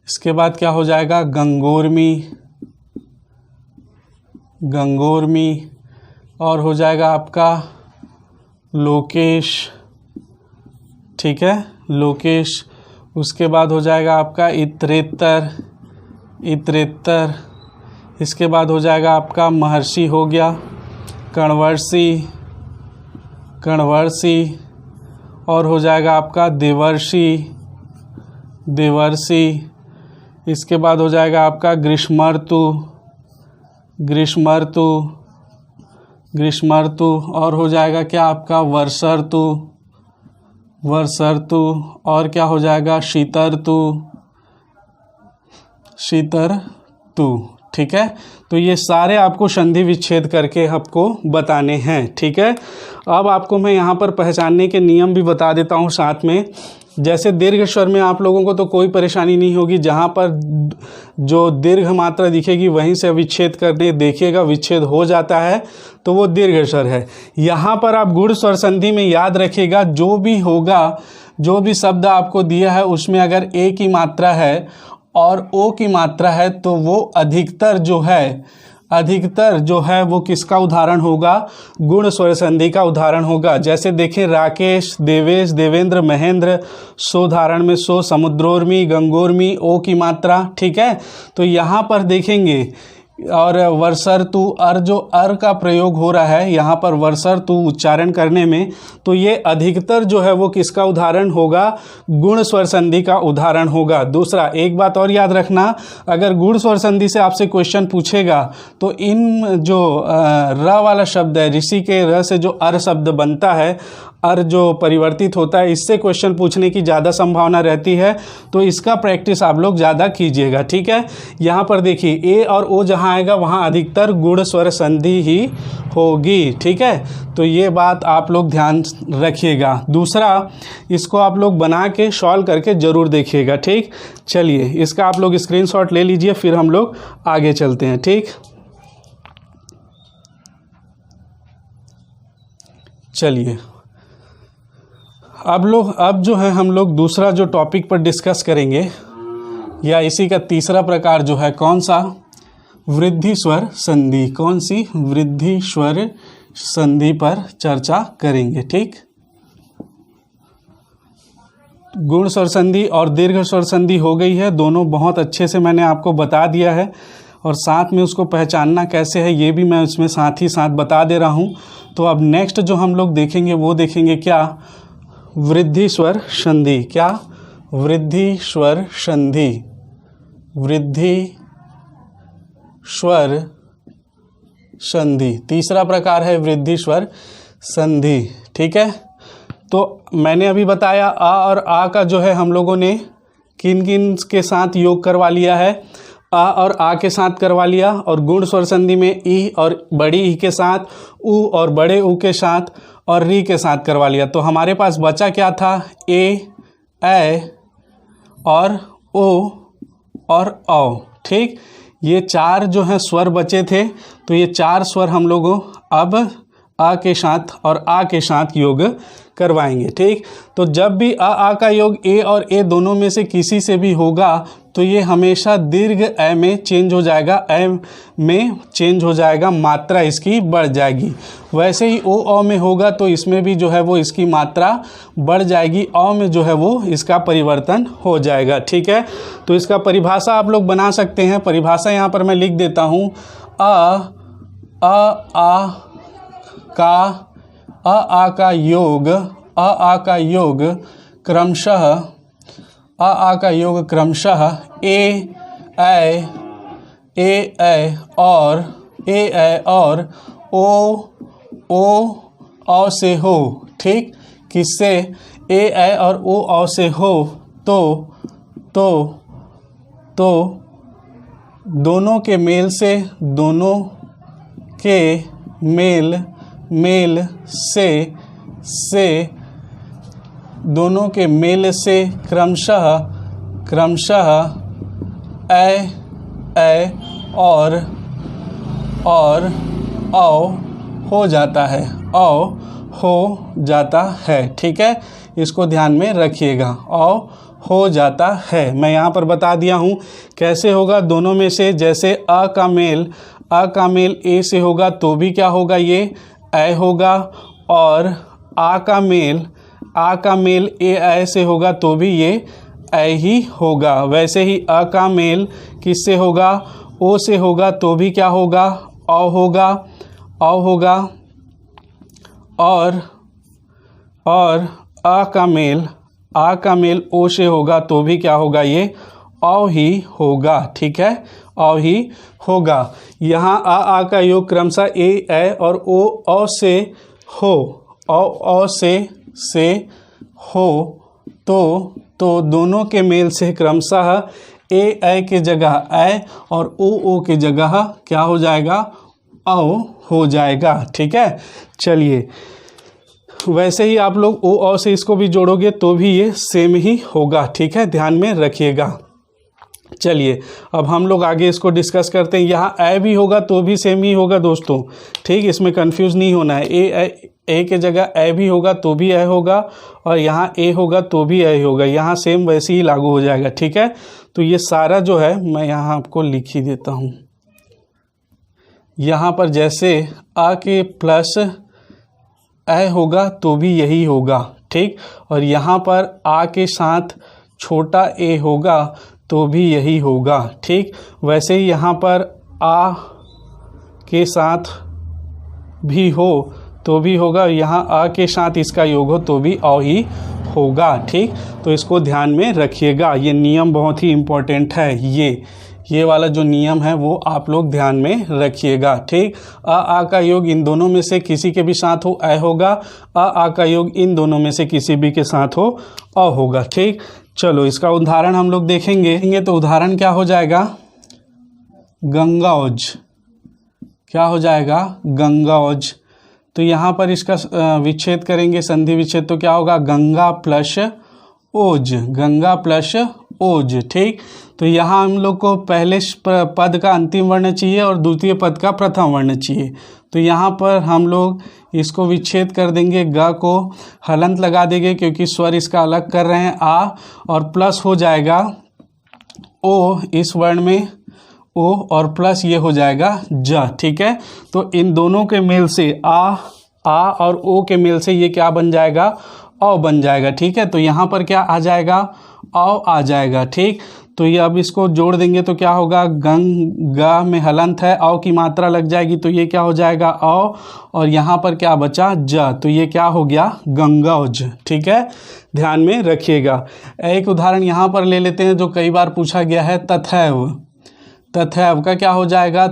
A: इसके बाद क्या हो जाएगा? गंगोर्मी, गंगोर्मी। और हो जाएगा आपका लोकेश। ठीक है, लोकेश। उसके बाद हो जाएगा आपका इतरेतर, इतरेतर। इसके बाद हो जाएगा आपका महर्षि हो गया, कण्वर्षि, कण्वर्षि। और हो जाएगा आपका देवर्षि, देवर्षि। इसके बाद हो जाएगा आपका ग्रीष्मर्तु, ग्रीष्मर्तु, ग्रीष्मर्तु। और हो जाएगा क्या आपका वर्षर्तु, वर्षर्तु। और क्या हो जाएगा? शीतर्तु, शीतर्तु। ठीक है, तो ये सारे आपको संधि विच्छेद करके आपको बताने हैं। ठीक है, अब आपको मैं यहाँ पर पहचानने के नियम भी बता देता हूँ साथ में। जैसे दीर्घ स्वर में आप लोगों को तो कोई परेशानी नहीं होगी, जहाँ पर जो दीर्घ मात्रा दिखेगी वहीं से विच्छेद करने देखिएगा, विच्छेद हो जाता है तो वो दीर्घ स्वर है। यहाँ पर आप गुण स्वर संधि में याद रखिएगा, जो भी होगा, जो भी शब्द आपको दिया है उसमें अगर ए की मात्रा है और ओ की मात्रा है तो वो अधिकतर जो है, अधिकतर जो है वो किसका उदाहरण होगा? गुण स्वर संधि का उदाहरण होगा। जैसे देखें, राकेश, देवेश, देवेंद्र, महेंद्र, सो उदाहरण में सो, समुद्रोर्मी, गंगोर्मी, ओ की मात्रा। ठीक है, तो यहाँ पर देखेंगे और वर्षर्तु, अर जो अर का प्रयोग हो रहा है यहाँ पर वर्षर्तु उच्चारण करने में, तो ये अधिकतर जो है वो किसका उदाहरण होगा? गुण स्वर संधि का उदाहरण होगा। दूसरा, एक बात और याद रखना, अगर गुण स्वर संधि से आपसे क्वेश्चन पूछेगा तो इन जो र वाला शब्द है, ऋषि के र से जो अर शब्द बनता है, अर जो परिवर्तित होता है, इससे क्वेश्चन पूछने की ज़्यादा संभावना रहती है, तो इसका प्रैक्टिस आप लोग ज़्यादा कीजिएगा। ठीक है, यहाँ पर देखिए ए और ओ जहाँ आएगा वहाँ अधिकतर गुण स्वर संधि ही होगी। ठीक है, तो ये बात आप लोग ध्यान रखिएगा। दूसरा, इसको आप लोग बना के सॉल्व करके ज़रूर देखिएगा। ठीक, चलिए इसका आप लोग स्क्रीनशॉट ले लीजिए, फिर हम लोग आगे चलते हैं। ठीक, चलिए अब जो है हम लोग दूसरा जो टॉपिक पर डिस्कस करेंगे, या इसी का तीसरा प्रकार जो है कौन सा? वृद्धि स्वर संधि। कौन सी? वृद्धि स्वर संधि पर चर्चा करेंगे। ठीक, गुण स्वर संधि और दीर्घ स्वर संधि हो गई है, दोनों बहुत अच्छे से मैंने आपको बता दिया है। और साथ में उसको पहचानना कैसे है ये भी मैं उसमें साथ ही साथ बता दे रहा हूँ। तो अब नेक्स्ट जो हम लोग देखेंगे वो देखेंगे क्या, वृद्धि स्वर संधि। क्या, वृद्धि स्वर संधि, वृद्धि स्वर संधि। तीसरा प्रकार है वृद्धि स्वर संधि। ठीक है, तो मैंने अभी बताया आ और आ का जो है हम लोगों ने किन किन के साथ योग करवा लिया है, आ और आ के साथ करवा लिया, और गुण स्वर संधि में ई और बड़ी ई के साथ, ऊ और बड़े ऊ के साथ, और री के साथ करवा लिया। तो हमारे पास बचा क्या था, ए और ओ और औ। ठीक, ये चार जो हैं स्वर बचे थे, तो ये चार स्वर हम लोगों अब आ के साथ और आ के साथ योग करवाएंगे। ठीक, तो जब भी आ का योग ए और ए दोनों में से किसी से भी होगा तो ये हमेशा दीर्घ ए में चेंज हो जाएगा, ए में चेंज हो जाएगा, मात्रा इसकी बढ़ जाएगी। वैसे ही ओ में होगा तो इसमें भी जो है वो इसकी मात्रा बढ़ जाएगी, औ में जो है वो इसका परिवर्तन हो जाएगा। ठीक है, तो इसका परिभाषा आप लोग बना सकते हैं। परिभाषा यहाँ पर मैं लिख देता हूँ। आ का योग, आ का योग क्रमशः, आ का योग क्रमशः ए और ओ से हो। ठीक, किससे, ए और ओ से हो तो दोनों के मेल से, दोनों के मेल से दोनों के मेल से क्रमशः ए और औ हो जाता है, औ हो जाता है। ठीक है, इसको ध्यान में रखिएगा, औ हो जाता है। मैं यहाँ पर बता दिया हूँ कैसे होगा दोनों में से। जैसे आ का मेल ए से होगा तो भी क्या होगा, ये ए होगा, और आ का मेल ए से होगा तो भी ये ए ही होगा। वैसे ही अ का मेल किससे होगा, ओ से होगा तो भी क्या होगा, औ होगा, और आ का मेल ओ से होगा तो भी क्या होगा, ये औ ही होगा। ठीक है, औ ही होगा। यहाँ आ का योग क्रमशः ए और ओ से हो, औ से हो तो दोनों के मेल से क्रमशः ए के जगह ए और ओ के जगह क्या हो जाएगा, औ हो जाएगा। ठीक है, चलिए वैसे ही आप लोग ओ औ से इसको भी जोड़ोगे तो भी ये सेम ही होगा। ठीक है, ध्यान में रखिएगा। चलिए अब हम लोग आगे इसको डिस्कस करते हैं। यहाँ ए भी होगा तो भी सेम ही होगा दोस्तों। ठीक, इसमें कंफ्यूज नहीं होना है। ए के जगह ए भी होगा तो भी ए होगा, और यहाँ ए होगा तो भी ए होगा। यहाँ सेम वैसे ही लागू हो जाएगा। ठीक है, तो ये सारा जो है मैं यहाँ आपको लिख ही देता हूँ। यहाँ पर जैसे आ के प्लस ए होगा तो भी यही होगा। ठीक, और यहाँ पर आ के साथ छोटा ए होगा तो भी यही होगा। ठीक, वैसे ही यहाँ पर आ के साथ भी हो तो भी होगा, यहाँ आ के साथ इसका योग हो तो भी औ ही होगा। ठीक, तो इसको ध्यान में रखिएगा। ये नियम बहुत ही इम्पोर्टेंट है। ये वाला जो नियम है वो आप लोग ध्यान में रखिएगा। ठीक, आ का योग इन दोनों में से किसी के भी साथ हो ए होगा, आ का योग इन दोनों में से किसी भी के साथ हो औ होगा। ठीक, चलो इसका उदाहरण हम लोग देखेंगे। तो उदाहरण क्या हो जाएगा, गंगाओज। क्या हो जाएगा, गंगाओज। तो यहाँ पर इसका विच्छेद करेंगे, संधि विच्छेद, तो क्या होगा, गंगा प्लस ओज, गंगा प्लस ओज। ठीक, तो यहाँ हम लोग को पहले पद का अंतिम वर्ण चाहिए और द्वितीय पद का प्रथम वर्ण चाहिए। तो यहाँ पर हम लोग इसको विच्छेद कर देंगे, ग को हलंत लगा देंगे क्योंकि स्वर इसका अलग कर रहे हैं आ, और प्लस हो जाएगा ओ इस वर्ण में, ओ और प्लस ये हो जाएगा ज। ठीक है, तो इन दोनों के मेल से आ और ओ के मेल से ये क्या बन जाएगा, औ बन जाएगा। ठीक है, तो यहाँ पर क्या आ जाएगा, औ आ जाएगा। ठीक, तो ये अब इसको जोड़ देंगे तो क्या होगा, गंगा में हलंत है, औ की मात्रा लग जाएगी तो ये क्या हो जाएगा औ, और यहाँ पर क्या बचा ज, तो ये क्या हो गया गंगौज। ठीक है, ध्यान में रखिएगा। एक उदाहरण यहाँ पर ले लेते हैं जो कई बार पूछा गया है, तथैव। तथैव का क्या हो जाएगा,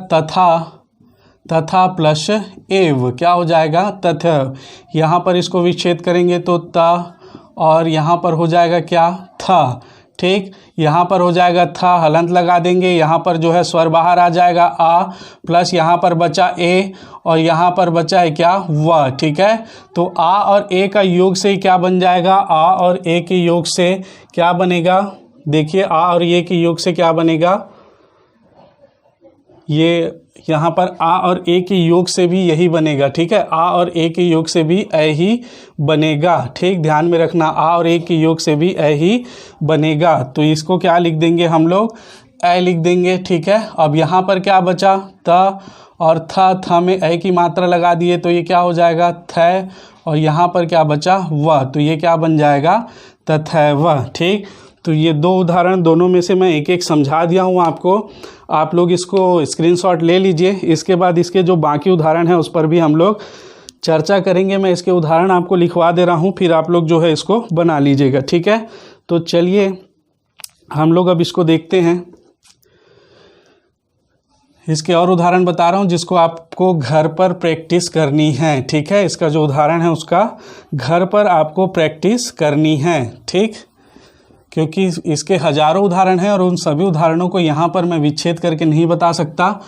A: तथा प्लस एव क्या हो जाएगा तथैव। यहाँ पर इसको विच्छेद करेंगे तो त, और यहाँ पर हो जाएगा क्या था। ठीक, यहाँ पर हो जाएगा था, हलंत लगा देंगे, यहाँ पर जो है स्वर बाहर आ जाएगा आ, प्लस यहाँ पर बचा ए, और यहाँ पर बचा है क्या व। ठीक है, तो आ और ए का योग से क्या बन जाएगा, आ और ए के योग से क्या बनेगा, देखिए आ और ए के योग से क्या बनेगा, ये यहाँ पर आ और ए के योग से भी यही बनेगा। ठीक है, आ और ए के योग से भी ए ही बनेगा। ठीक, ध्यान में रखना, आ और ए के योग से भी ए ही बनेगा। तो इसको क्या लिख देंगे हम लोग, ए लिख देंगे। ठीक है, अब यहाँ पर क्या बचा त, और था में ए की मात्रा लगा दिए तो ये क्या हो जाएगा थ, और यहाँ पर क्या बचा व, तो ये क्या बन जाएगा तथैव। ठीक, तो ये दो उदाहरण, दोनों में से मैं एक एक समझा दिया हूँ आपको। आप लोग इसको स्क्रीनशॉट ले लीजिए। इसके बाद इसके जो बाकी उदाहरण हैं उस पर भी हम लोग चर्चा करेंगे। मैं इसके उदाहरण आपको लिखवा दे रहा हूँ, फिर आप लोग जो है इसको बना लीजिएगा। ठीक है, तो चलिए हम लोग अब इसको देखते हैं। इसके और उदाहरण बता रहा हूँ जिसको आपको घर पर प्रैक्टिस करनी है। ठीक है, इसका जो उदाहरण है उसका घर पर आपको प्रैक्टिस करनी है। ठीक, क्योंकि इसके हज़ारों उदाहरण हैं और उन सभी उदाहरणों को यहाँ पर मैं विच्छेद करके नहीं बता सकता।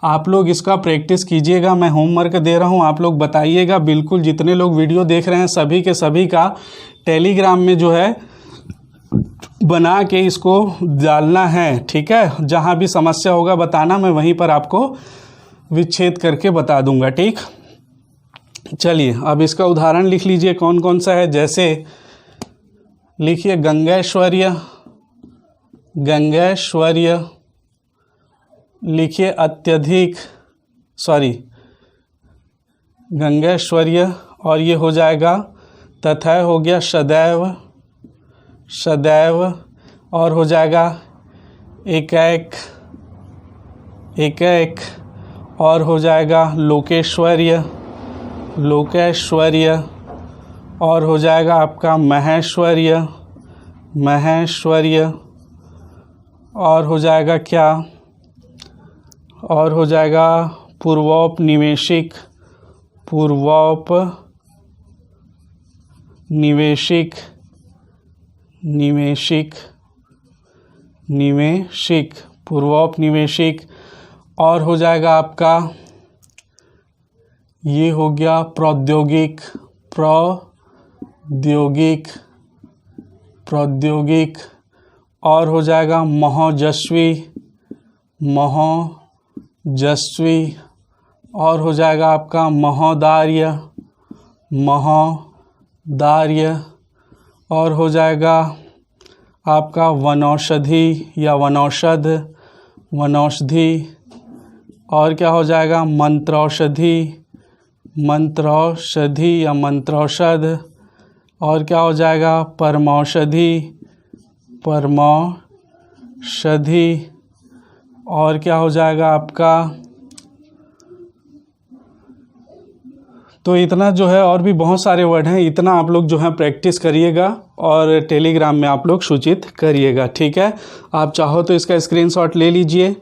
A: आप लोग इसका प्रैक्टिस कीजिएगा, मैं होमवर्क दे रहा हूँ, आप लोग बताइएगा। बिल्कुल जितने लोग वीडियो देख रहे हैं सभी के सभी का टेलीग्राम में जो है बना के इसको डालना है। ठीक है, जहाँ भी समस्या होगा बताना, मैं वहीं पर आपको विच्छेद करके बता दूँगा। ठीक, चलिए अब इसका उदाहरण लिख लीजिए कौन कौन सा है। जैसे लिखिए गंगैश्वर्य, गंगैश्वर्य, लिखिए अत्यधिक, गंगैश्वर्य, और ये हो जाएगा तथा हो गया सदैव, सदैव, और हो जाएगा एकैक, एकैक, और हो जाएगा लोकेश्वर्य, लोकेश्वर्य, और हो जाएगा आपका महेश्वर्य, महेश्वर्य, और हो जाएगा क्या, और हो जाएगा पूर्वौपनिवेशिक, पूर्वौपनिवेशिक, निवेशिक, निवेशिक, पूर्वौपनिवेशिक, और हो जाएगा आपका ये हो गया प्रौद्योगिक, प्रौद्योगिक, प्रौद्योगिक, और हो जाएगा महोजस्वी, महोजस्वी, और हो जाएगा आपका महोदार्य, महोदार्य, और हो जाएगा आपका वनौषधि या वनौषध, वनौषधि, और क्या हो जाएगा मंत्रौषधि, मंत्रौषधि या मंत्रौषध, और क्या हो जाएगा परमौषधि, परमौषधि, और क्या हो जाएगा आपका, तो इतना जो है, और भी बहुत सारे वर्ड हैं। इतना आप लोग जो है प्रैक्टिस करिएगा और टेलीग्राम में आप लोग सूचित करिएगा। ठीक है, आप चाहो तो इसका स्क्रीनशॉट ले लीजिए।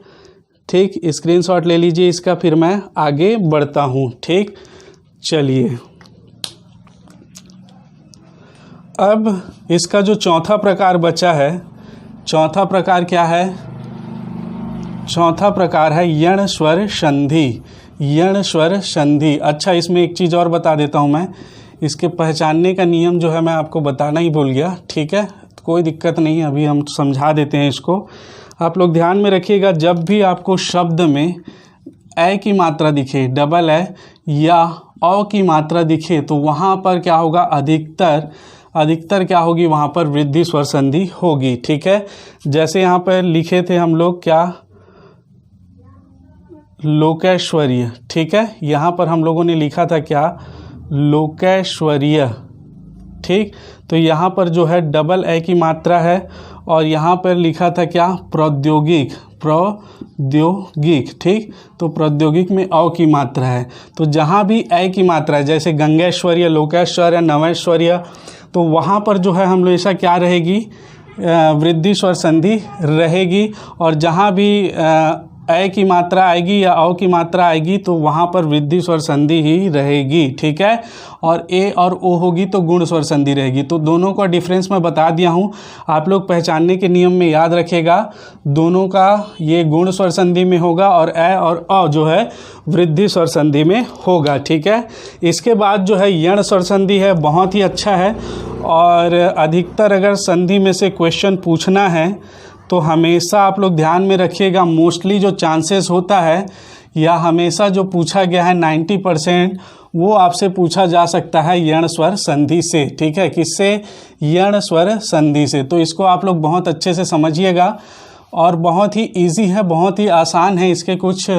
A: ठीक, स्क्रीनशॉट ले लीजिए इसका, फिर मैं आगे बढ़ता हूँ। ठीक, चलिए अब इसका जो चौथा प्रकार बचा है, चौथा प्रकार क्या है, चौथा प्रकार है यण स्वर संधि, यण स्वर संधि। अच्छा, इसमें एक चीज़ और बता देता हूँ मैं, इसके पहचानने का नियम जो है मैं आपको बताना ही भूल गया। ठीक है, कोई दिक्कत नहीं, अभी हम समझा देते हैं इसको। आप लोग ध्यान में रखिएगा, जब भी आपको शब्द में ए की मात्रा दिखे, डबल ए या औ की मात्रा दिखे, तो वहाँ पर क्या होगा, अधिकतर अधिकतर क्या होगी, वहाँ पर वृद्धि स्वर संधि होगी। ठीक है, जैसे यहाँ पर लिखे थे हम लोग क्या, लोकैश्वर्य। ठीक है, यहाँ पर हम लोगों ने लिखा था क्या, लोकैश्वर्य। ठीक, तो यहाँ पर जो है डबल ए की मात्रा है और यहाँ पर लिखा था क्या, प्रौद्योगिक, प्रौद्योगिक, ठीक। तो प्रौद्योगिक में अ की मात्रा है, तो जहाँ भी ए की मात्रा है, जैसे गंगेश्वर्य, लोकेश्वर्य, नवेश्वर्य, तो वहाँ पर जो है हम लोग ऐसा क्या रहेगी, वृद्धि स्वर संधि रहेगी। और जहाँ भी ए की मात्रा आएगी या औ की मात्रा आएगी तो वहाँ पर वृद्धि स्वर संधि ही रहेगी, ठीक है। और ए और ओ होगी तो गुण स्वर संधि रहेगी। तो दोनों का डिफरेंस मैं बता दिया हूँ, आप लोग पहचानने के नियम में याद रखेगा, दोनों का ये गुण स्वर संधि में होगा और ए और अ जो है वृद्धि स्वर संधि में होगा, ठीक है। इसके बाद जो है यण स्वर संधि है, बहुत ही अच्छा है। और अधिकतर अगर संधि में से क्वेश्चन पूछना है तो हमेशा आप लोग ध्यान में रखिएगा, मोस्टली जो चांसेस होता है या हमेशा जो पूछा गया है 90% वो आपसे पूछा जा सकता है यण स्वर संधि से, ठीक है। किससे, यण स्वर संधि से। तो इसको आप लोग बहुत अच्छे से समझिएगा और बहुत ही इजी है, बहुत ही आसान है। इसके कुछ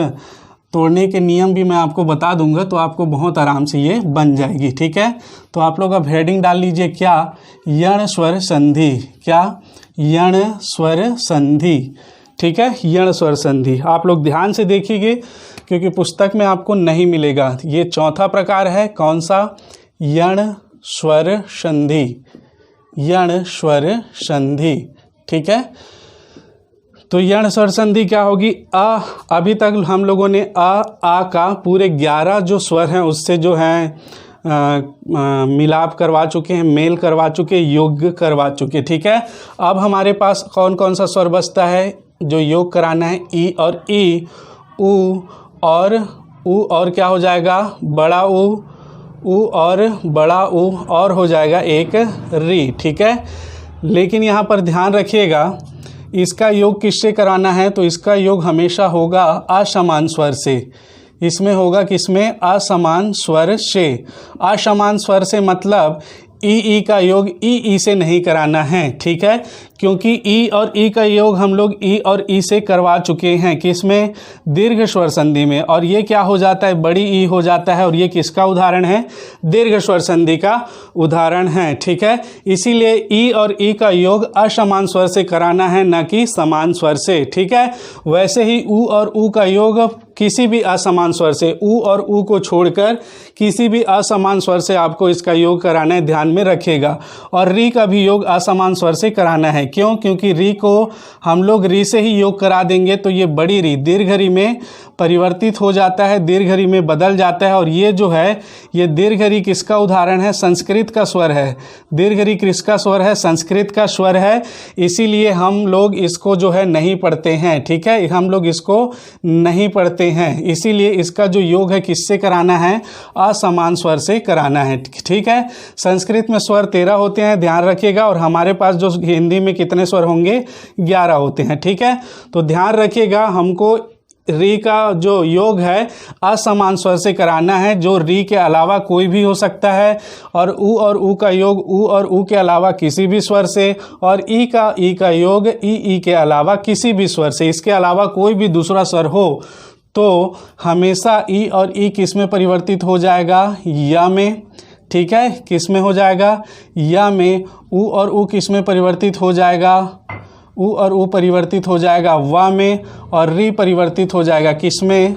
A: तोड़ने के नियम भी मैं आपको बता दूंगा, तो आपको बहुत आराम से ये बन जाएगी, ठीक है। तो आप लोग अब हेडिंग डाल लीजिए, क्या, यण स्वर संधि, क्या, यण स्वर संधि, ठीक है, यण स्वर संधि। आप लोग ध्यान से देखिए क्योंकि पुस्तक में आपको नहीं मिलेगा। ये चौथा प्रकार है, कौन सा, यण स्वर संधि, यण स्वर संधि, ठीक है। तो यण स्वर संधि क्या होगी, अ, अभी तक हम लोगों ने आ का पूरे 11 जो स्वर हैं उससे जो है मिलाप करवा चुके हैं, मेल करवा चुके, योग करवा चुके, ठीक है। अब हमारे पास कौन कौन सा स्वर बचता है जो योग कराना है, ई और ई, उ और क्या हो जाएगा, बड़ा उ और बड़ा उ और हो जाएगा एक री, ठीक है। लेकिन यहाँ पर ध्यान रखिएगा, इसका योग किससे कराना है, तो इसका योग हमेशा होगा असमान स्वर से। इसमें होगा किसमें, असमान स्वर से। असमान स्वर से मतलब ई का योग ई से नहीं कराना है, ठीक है, क्योंकि ई और ई का योग हम लोग ई और ई से करवा चुके हैं, किसमें, दीर्घ स्वर संधि में। और ये क्या हो जाता है, बड़ी ई हो जाता है, और ये किसका उदाहरण है, दीर्घ स्वर संधि का उदाहरण है, ठीक है। इसीलिए ई और ई का योग असमान स्वर से कराना है, न कि समान स्वर से, ठीक है। वैसे ही उ और उ का योग किसी भी असमान स्वर से, उ और उ को छोड़कर किसी भी असमान स्वर से आपको इसका योग कराना है, ध्यान में रखिएगा। और री का भी योग असमान स्वर से कराना है, क्यों, क्योंकि री को हम लोग री से ही योग करा देंगे तो ये बड़ी री दीर्घ री में परिवर्तित हो जाता है, दीर्घ री में बदल जाता है। और ये जो है ये दीर्घ री किसका उदाहरण है, संस्कृत का स्वर है। दीर्घ री किसका स्वर है, संस्कृत का स्वर है। इसीलिए हम लोग इसको जो है नहीं पढ़ते हैं, ठीक है, हम लोग इसको नहीं पढ़ते हैं। इसीलिए इसका जो योग है किससे कराना है, असमान स्वर से कराना है, ठीक है। संस्कृत में स्वर 13 होते हैं, ध्यान रखिएगा। और हमारे पास जो हिंदी में कितने स्वर होंगे, 11 होते हैं, ठीक है। तो ध्यान रखिएगा, हमको री का जो योग है असमान स्वर से कराना है, जो री के अलावा कोई भी हो सकता है। और उ का योग उ और उ के अलावा किसी भी स्वर से। और ई का योग ई के अलावा किसी भी स्वर से। इसके अलावा कोई भी दूसरा स्वर हो तो हमेशा ई और ई किस में परिवर्तित हो जाएगा, या में, ठीक है, किस में हो जाएगा, या में। उ और उ किस में परिवर्तित हो जाएगा, उ और उ परिवर्तित हो जाएगा वा में। और री परिवर्तित हो जाएगा किस में,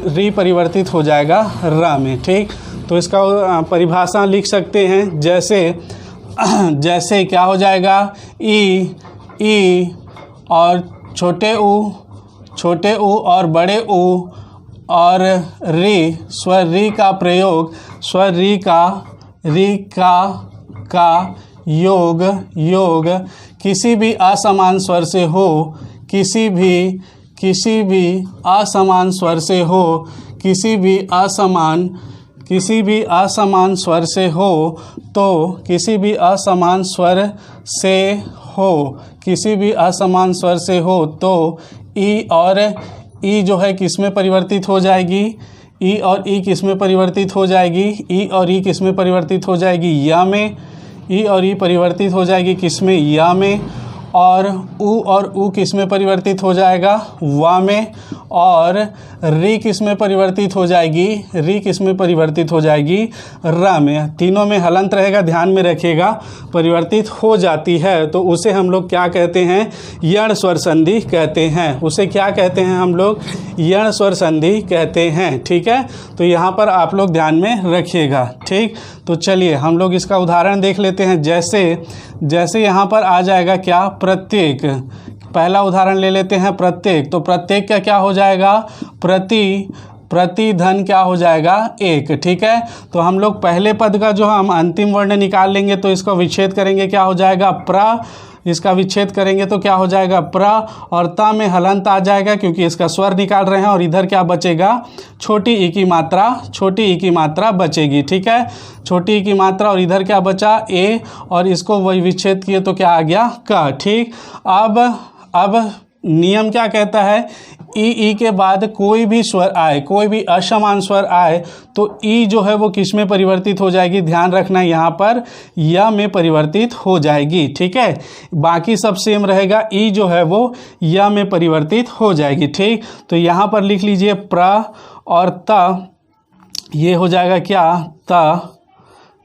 A: री परिवर्तित हो जाएगा रा में, ठीक। तो इसका परिभाषा लिख सकते हैं, जैसे क्या हो जाएगा, ई और छोटे उ और बड़े उ और री, स्वर री का प्रयोग, स्वर री का योग किसी भी असमान स्वर से हो, किसी भी असमान स्वर से हो, किसी भी असमान स्वर से हो, तो किसी भी असमान स्वर से हो, किसी भी असमान स्वर से हो तो ई और ई जो है किस में परिवर्तित हो जाएगी, ई और ई किस में परिवर्तित हो जाएगी, ई और ई किस में परिवर्तित हो जाएगी, या में। ई और ई परिवर्तित हो जाएगी किस में, या में। और उ किस में परिवर्तित हो जाएगा, वा में, और री किस में परिवर्तित हो जाएगी, री किस में परिवर्तित हो जाएगी, र में। तीनों में हलंत रहेगा, ध्यान में रखिएगा, परिवर्तित हो जाती है तो उसे हम लोग क्या कहते हैं, यण स्वर संधि कहते हैं। उसे क्या कहते हैं हम लोग, यण स्वर संधि कहते हैं। ठीक है, तो यहाँ पर आप लोग ध्यान में रखिएगा। ठीक, तो चलिए हम लोग इसका उदाहरण देख लेते हैं। जैसे यहाँ पर आ जाएगा क्या, प्रत्येक। पहला उदाहरण ले लेते हैं, प्रत्येक। तो प्रत्येक का क्या हो जाएगा, प्रति धन क्या हो जाएगा, एक। ठीक है, तो हम लोग पहले पद का जो हम अंतिम वर्ण निकाल लेंगे तो इसका विच्छेद करेंगे, क्या हो जाएगा, प्र। इसका विच्छेद करेंगे तो क्या हो जाएगा, प्र, और ता में हलंत आ जाएगा क्योंकि इसका स्वर निकाल रहे हैं, और इधर क्या बचेगा, छोटी ई की मात्रा बचेगी। ठीक है, छोटी ई की मात्रा, और इधर क्या बचा, ए, और इसको वही विच्छेद किए तो क्या आ गया, क। ठीक, अब नियम क्या कहता है, ई के बाद कोई भी स्वर आए, कोई भी असमान स्वर आए तो ई जो है वो किस में परिवर्तित हो जाएगी, ध्यान रखना यहाँ पर या में परिवर्तित हो जाएगी। ठीक है, बाकी सब सेम रहेगा, ई जो है वो या में परिवर्तित हो जाएगी। ठीक, तो यहाँ पर लिख लीजिए प्र और त, ये हो जाएगा क्या, त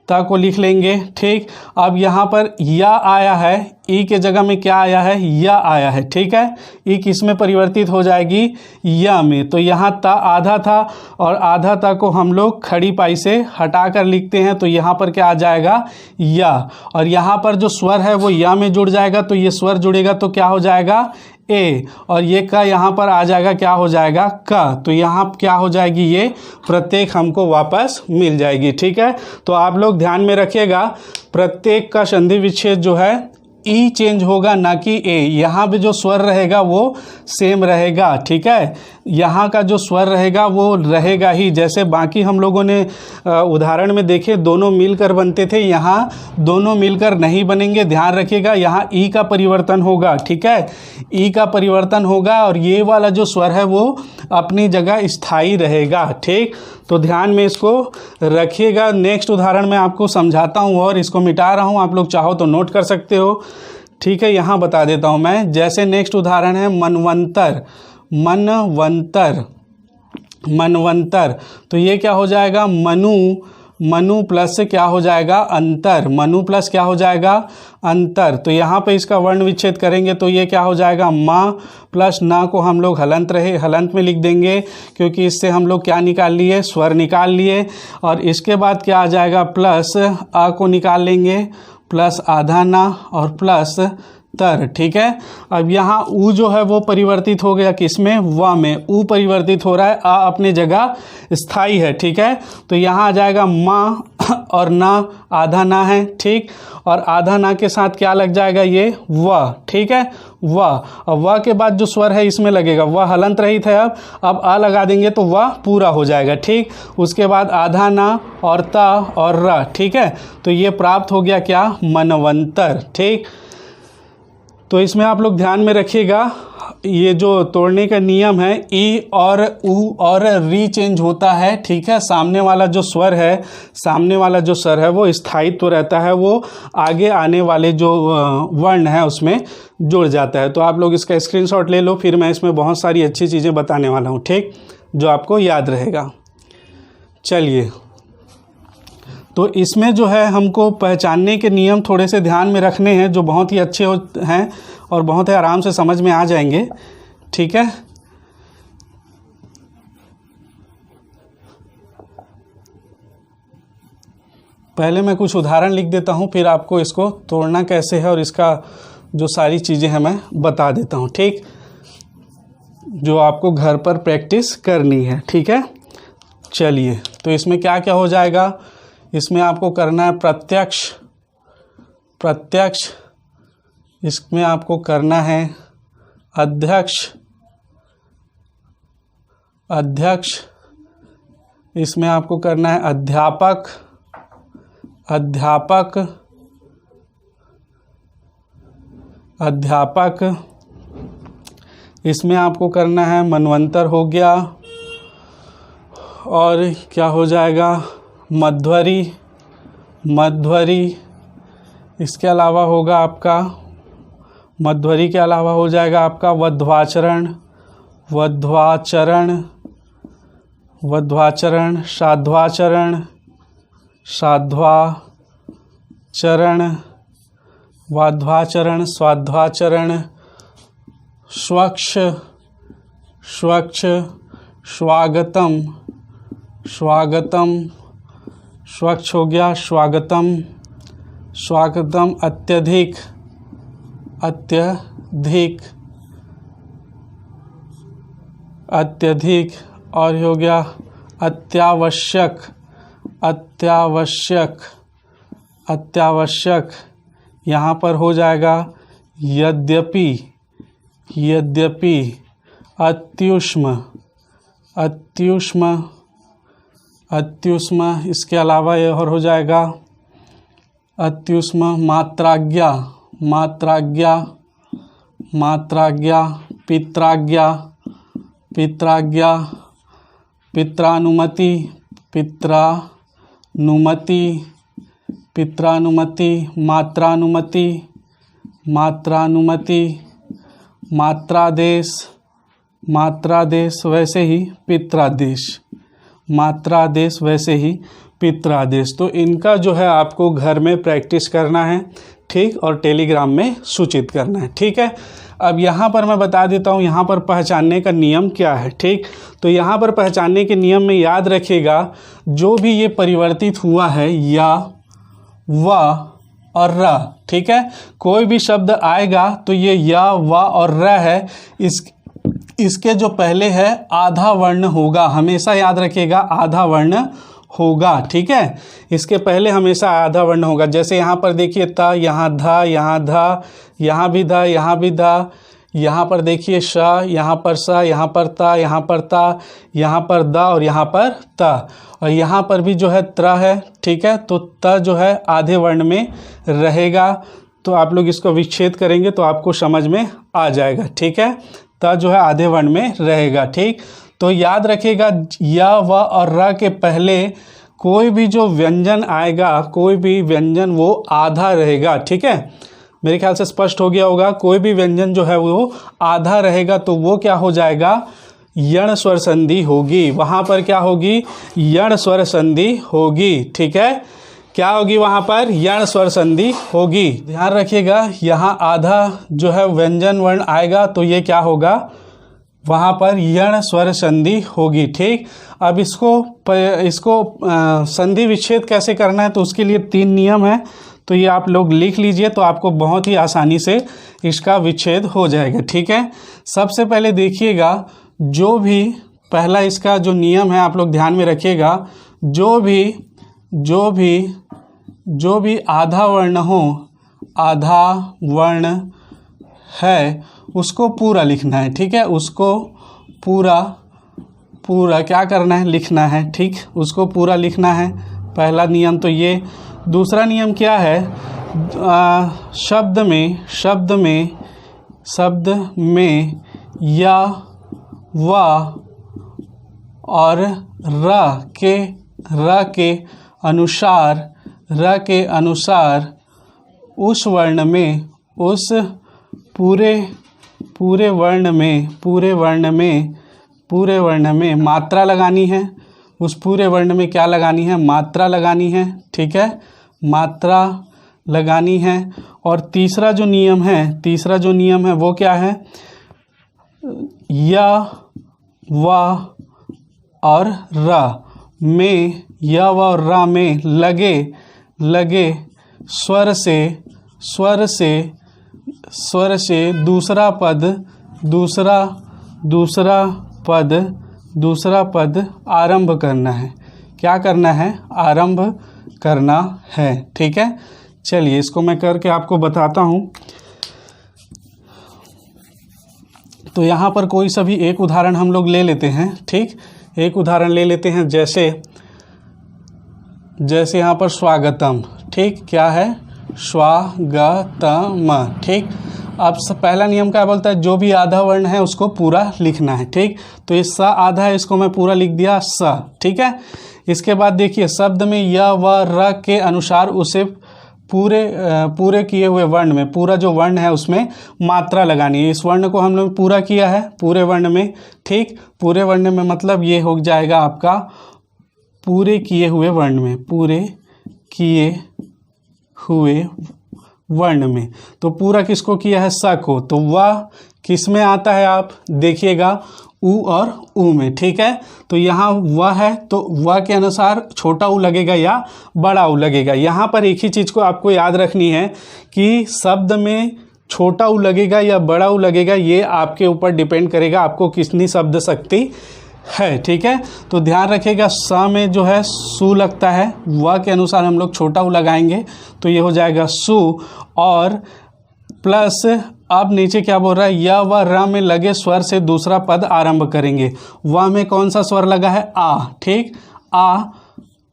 A: को लिख लेंगे। ठीक, अब यहाँ पर या आया है, ई के जगह में क्या आया है, या आया है। ठीक है, ई किस में परिवर्तित हो जाएगी, या में। तो यहाँ ता आधा था और आधा ता को हम लोग खड़ी पाई से हटा कर लिखते हैं, तो यहाँ पर क्या आ जाएगा, या, और यहाँ पर जो स्वर है वो या में जुड़ जाएगा, तो ये स्वर जुड़ेगा तो क्या हो जाएगा, ए, और ये का यहाँ पर आ जाएगा, क्या हो जाएगा, क। तो यहाँ क्या हो जाएगी, ये प्रत्येक हमको वापस मिल जाएगी। ठीक है, तो आप लोग ध्यान में रखिएगा, प्रत्येक का संधि विच्छेद जो है ई चेंज होगा ना कि ए। यहाँ पे जो स्वर रहेगा वो सेम रहेगा। ठीक है, यहाँ का जो स्वर रहेगा वो रहेगा ही, जैसे बाकी हम लोगों ने उदाहरण में देखे दोनों मिलकर बनते थे, यहाँ दोनों मिलकर नहीं बनेंगे। ध्यान रखिएगा, यहाँ ई का परिवर्तन होगा। ठीक है, ई का परिवर्तन होगा और ये वाला जो स्वर है वो अपनी जगह स्थायी रहेगा। ठीक, तो ध्यान में इसको रखिएगा। नेक्स्ट उदाहरण मैं आपको समझाता हूँ और इसको मिटा रहा हूँ, आप लोग चाहो तो नोट कर सकते हो। ठीक है, यहाँ बता देता हूँ मैं। जैसे नेक्स्ट उदाहरण है मनवंतर, तो ये क्या हो जाएगा, मनु प्लस से क्या हो जाएगा, अंतर। मनु प्लस क्या हो जाएगा, अंतर। तो यहाँ पे इसका वर्ण विच्छेद करेंगे तो ये क्या हो जाएगा, माँ प्लस ना को हम लोग हलंत में लिख देंगे, क्योंकि इससे हम लोग क्या निकाल लिए, स्वर निकाल लिए। और इसके बाद क्या आ जाएगा, प्लस आ को निकाल लेंगे, प्लस आधा ना और प्लस तर। ठीक है, अब यहाँ ऊ जो है वो परिवर्तित हो गया किसमें, व में। ऊ परिवर्तित हो रहा है, आ अपनी जगह स्थाई है। ठीक है, तो यहाँ आ जाएगा माँ और ना, आधा ना है। ठीक, और आधा ना के साथ क्या लग जाएगा, ये व। ठीक है, व, और व के बाद जो स्वर है इसमें लगेगा, व हलंत रहित है, अब आ लगा देंगे तो व पूरा हो जाएगा। ठीक, उसके बाद आधा ना और ता और र। ठीक है, तो ये प्राप्त हो गया क्या, मनवंतर। ठीक, तो इसमें आप लोग ध्यान में रखिएगा, ये जो तोड़ने का नियम है, ई और ऊ और री चेंज होता है। ठीक है, सामने वाला जो स्वर है वो स्थायित्व रहता है, वो आगे आने वाले जो वर्ण है उसमें जुड़ जाता है। तो आप लोग इसका स्क्रीनशॉट ले लो, फिर मैं इसमें बहुत सारी अच्छी चीज़ें बताने वाला हूँ। ठीक, जो आपको याद रहेगा। चलिए, तो इसमें जो है हमको पहचानने के नियम थोड़े से ध्यान में रखने हैं, जो बहुत ही अच्छे हैं और बहुत ही आराम से समझ में आ जाएंगे। ठीक है, पहले मैं कुछ उदाहरण लिख देता हूँ, फिर आपको इसको तोड़ना कैसे है और इसका जो सारी चीज़ें हैं मैं बता देता हूँ। ठीक, जो आपको घर पर प्रैक्टिस करनी है। ठीक है, चलिए, तो इसमें क्या क्या हो जाएगा, इसमें आपको करना है प्रत्यक्ष, इसमें आपको करना है अध्यक्ष, इसमें आपको करना है अध्यापक, इसमें आपको करना है मनवंतर हो गया, और क्या हो जाएगा, मध्वरी, इसके अलावा होगा आपका मध्वरी के अलावा हो जाएगा आपका वध्वाचरण, वध्वाचरण, वध्वाचरण, साध्वाचरण, साध्वाचरण, वाध्वाचरण, स्वाध्वाचरण, स्वच्छ, स्वच्छ, स्वागतम, स्वागतम, स्वच्छ हो गया, स्वागतम, स्वागतम, अत्यधिक, अत्यधिक, अत्यधिक, और हो गया अत्यावश्यक, अत्यावश्यक, अत्यावश्यक। यहाँ पर हो जाएगा यद्यपि, यद्यपि, अत्युष्म, अत्युष्म, अत्युष्म। इसके अलावा ये और हो जाएगा अत्युष्म, मात्राज्ञा, मात्राज्ञा, मात्राज्ञा, पित्राज्ञा, पित्राज्ञा, पित्रानुमति, पित्रानुमति, पित्रानुमति, मात्रानुमति, मात्रानुमति, मात्रादेश, मात्रादेश, वैसे ही पित्रादेश, मात्रादेश, वैसे ही पित्रादेश। तो इनका जो है आपको घर में प्रैक्टिस करना है, ठीक, और टेलीग्राम में सूचित करना है, ठीक है। अब यहाँ पर मैं बता देता हूँ यहाँ पर पहचानने का नियम क्या है, ठीक। तो यहाँ पर पहचानने के नियम में याद रखिएगा, जो भी ये परिवर्तित हुआ है या, व और र, ठीक है, कोई भी शब्द आएगा तो ये या, व और र है, इसके जो पहले है आधा वर्ण होगा, हमेशा याद रखिएगा आधा वर्ण होगा, ठीक है। इसके पहले हमेशा आधा वर्ण होगा। जैसे यहाँ पर देखिए त, यहाँ ध, यहाँ ध, यहाँ भी ध, यहाँ भी ध, यहाँ पर देखिए श, यहाँ पर स, यहाँ पर त, यहाँ पर ता, यहाँ पर द और यहाँ पर त, और यहाँ पर भी जो है त्र है, ठीक है। तो त जो है आधे वर्ण में रहेगा, तो आप लोग इसको विच्छेद करेंगे तो आपको समझ में आ जाएगा, ठीक है। त जो है आधे वर्ण में रहेगा, ठीक। तो याद रखिएगा या, व और र के पहले कोई भी जो व्यंजन आएगा, कोई भी व्यंजन वो आधा रहेगा, ठीक है। मेरे ख्याल से स्पष्ट हो गया होगा। कोई भी व्यंजन जो है वो आधा रहेगा तो वो क्या हो जाएगा, यण स्वर संधि होगी। वहाँ पर क्या होगी, यण स्वर संधि होगी, ठीक है। क्या होगी वहाँ पर, यण स्वर संधि होगी। ध्यान रखिएगा, यहाँ आधा जो है व्यंजन वर्ण आएगा तो ये क्या होगा, वहाँ पर यण स्वर संधि होगी, ठीक। अब इसको संधि विच्छेद कैसे करना है, तो उसके लिए 3 नियम है, तो ये आप लोग लिख लीजिए, तो आपको बहुत ही आसानी से इसका विच्छेद हो जाएगा, ठीक है। सबसे पहले देखिएगा, जो भी पहला इसका जो नियम है आप लोग ध्यान में रखिएगा, जो भी आधा वर्ण हो, आधा वर्ण है, उसको पूरा लिखना है, ठीक है। उसको पूरा क्या करना है, लिखना है, ठीक। उसको पूरा लिखना है, पहला नियम तो ये। दूसरा नियम क्या है, शब्द में या, व और र के अनुसार उस वर्ण में, उस पूरे वर्ण में मात्रा लगानी है। उस पूरे वर्ण में क्या लगानी है, मात्रा लगानी है, ठीक है, मात्रा लगानी है। और तीसरा जो नियम है वो क्या है, या, व और र में, या व और र में लगे स्वर से दूसरा पद आरंभ करना है। क्या करना है, आरंभ करना है, ठीक है। चलिए इसको मैं करके आपको बताता हूँ। तो यहाँ पर कोई सभी एक उदाहरण हम लोग ले लेते हैं, ठीक। एक उदाहरण ले लेते हैं, जैसे यहाँ पर स्वागतम, ठीक, क्या है, स्वागतम, ठीक। अब पहला नियम क्या बोलता है, जो भी आधा वर्ण है उसको पूरा लिखना है, ठीक। तो ये स आधा है, इसको मैं पूरा लिख दिया स, ठीक है। इसके बाद देखिए, शब्द में य व र के अनुसार उसे पूरे किए हुए वर्ण में, पूरा जो वर्ण है उसमें मात्रा लगानी है। इस वर्ण को हम लोग पूरा किया है पूरे वर्ण में, ठीक। पूरे वर्ण में मतलब ये हो जाएगा आपका पूरे किए हुए वर्ण में, पूरे किए हुए वर्ण में। तो पूरा किसको किया है? स को। तो वह किस में आता है आप देखिएगा? उ और उ में, ठीक है। तो यहाँ वह है तो वह के अनुसार छोटा उ लगेगा या बड़ा उ लगेगा। यहाँ पर एक ही चीज़ को आपको याद रखनी है कि शब्द में छोटा उ लगेगा या बड़ा उ लगेगा, ये आपके ऊपर डिपेंड करेगा आपको कितनी शब्द शक्ति है, ठीक है। तो ध्यान रखिएगा स में जो है सु लगता है, वह के अनुसार हम लोग छोटा उ लगाएंगे तो ये हो जाएगा सु। और प्लस अब नीचे क्या बोल रहा है? य व र में लगे स्वर से दूसरा पद आरंभ करेंगे। व में कौन सा स्वर लगा है? आ, ठीक। आ,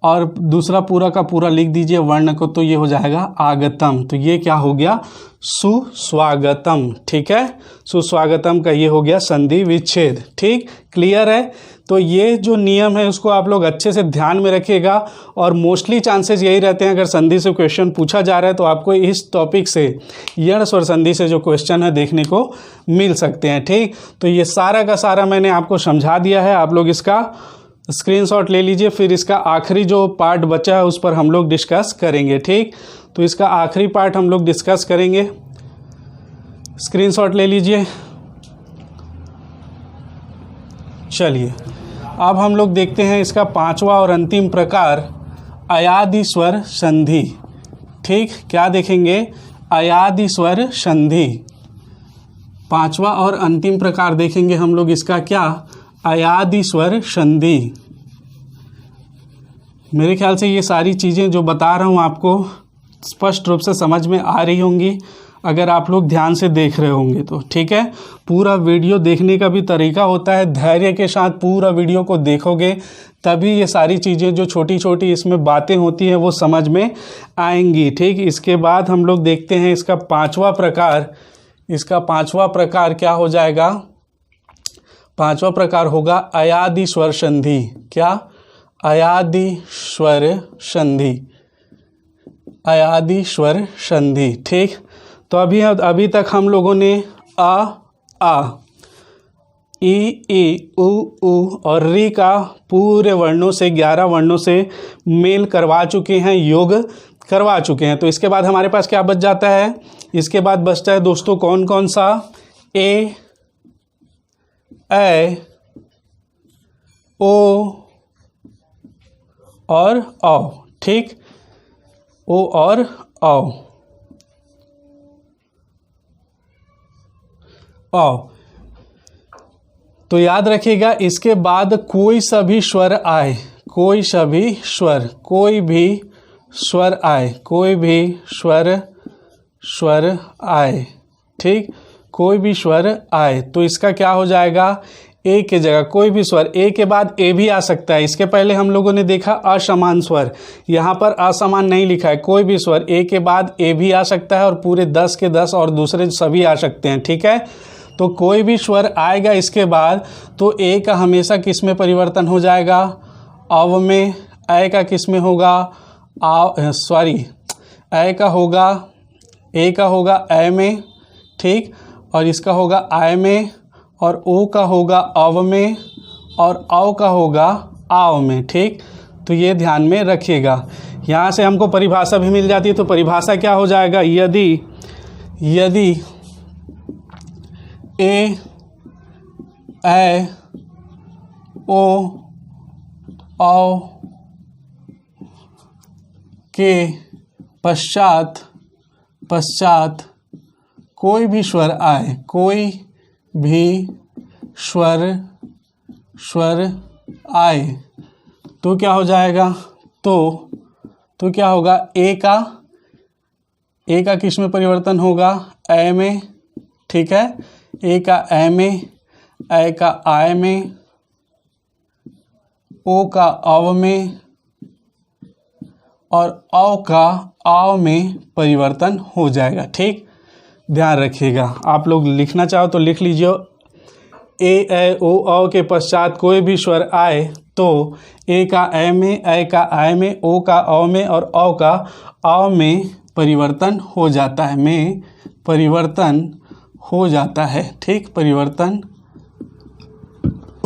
A: और दूसरा पूरा का पूरा लिख दीजिए वर्ण को, तो ये हो जाएगा आगतम। तो ये क्या हो गया? सुस्वागतम, ठीक है। सुस्वागतम का ये हो गया संधि विच्छेद, ठीक। क्लियर है? तो ये जो नियम है उसको आप लोग अच्छे से ध्यान में रखिएगा। और मोस्टली चांसेस यही रहते हैं, अगर संधि से क्वेश्चन पूछा जा रहा है तो आपको इस टॉपिक से यण स्वर संधि से जो क्वेश्चन है देखने को मिल सकते हैं, ठीक। तो ये सारा का सारा मैंने आपको समझा दिया है, आप लोग इसका स्क्रीनशॉट ले लीजिए। फिर इसका आखिरी जो पार्ट बचा है उस पर हम लोग डिस्कस करेंगे, ठीक। तो इसका आखिरी पार्ट हम लोग डिस्कस करेंगे, स्क्रीनशॉट ले लीजिए। चलिए अब हम लोग देखते हैं इसका पांचवा और अंतिम प्रकार अयादि स्वर संधि, ठीक। क्या देखेंगे? अयादि स्वर संधि। पांचवा और अंतिम प्रकार देखेंगे हम लोग इसका, क्या? अयादि स्वर संधि। मेरे ख्याल से ये सारी चीज़ें जो बता रहा हूँ आपको स्पष्ट रूप से समझ में आ रही होंगी अगर आप लोग ध्यान से देख रहे होंगे तो, ठीक है। पूरा वीडियो देखने का भी तरीका होता है, धैर्य के साथ पूरा वीडियो को देखोगे तभी ये सारी चीज़ें जो छोटी छोटी इसमें बातें होती हैं वो समझ में आएंगी, ठीक। इसके बाद हम लोग देखते हैं इसका पांचवा प्रकार। इसका पांचवा प्रकार क्या हो जाएगा? पांचवा प्रकार होगा अयादि स्वर संधि। क्या? अयादि स्वर संधि। अयादि स्वर संधि, ठीक। तो अभी तक हम लोगों ने आ, ई, उ और री का पूरे वर्णों से 11 वर्णों से मेल करवा चुके हैं, योग करवा चुके हैं। तो इसके बाद हमारे पास क्या बच जाता है? इसके बाद बचता है दोस्तों कौन कौन सा? ए, ओ और औ, ठीक। ओ और औ। तो याद रखिएगा इसके बाद कोई सा भी स्वर आए, कोई सा भी स्वर, कोई भी स्वर आए, कोई भी स्वर आए, ठीक। कोई भी स्वर आए तो इसका क्या हो जाएगा? ए के जगह कोई भी स्वर, ए के बाद ए भी आ सकता है। इसके पहले हम लोगों ने देखा असमान स्वर, यहाँ पर असमान नहीं लिखा है। कोई भी स्वर ए के बाद ए भी आ सकता है और पूरे 10 के 10 और दूसरे सभी आ सकते हैं, ठीक है। तो कोई भी स्वर आएगा इसके बाद तो ए का हमेशा किस में परिवर्तन हो जाएगा? अव में। ए का किस में होगा? ए का होगा, ए का होगा ए में, ठीक। और इसका होगा आय में, और ओ का होगा अव में, और औ का होगा आव में, ठीक। तो ये ध्यान में रखिएगा। यहाँ से हमको परिभाषा भी मिल जाती है। तो परिभाषा क्या हो जाएगा? यदि ए, ओ, औ के पश्चात कोई भी स्वर आए, कोई भी स्वर आए तो क्या हो जाएगा? तो क्या होगा? ए का किस में परिवर्तन होगा? ए में, ठीक है। ए का ए में, ए का आय में, ओ का अव में और औ का आव में परिवर्तन हो जाएगा, ठीक। ध्यान रखिएगा। आप लोग लिखना चाहो तो लिख लीजिए। ए, ओ, औ के पश्चात कोई भी स्वर आए तो ए का ए में, ए का आय में, ओ का औ में और औ का आव में परिवर्तन हो जाता है, में परिवर्तन हो जाता है, ठीक, परिवर्तन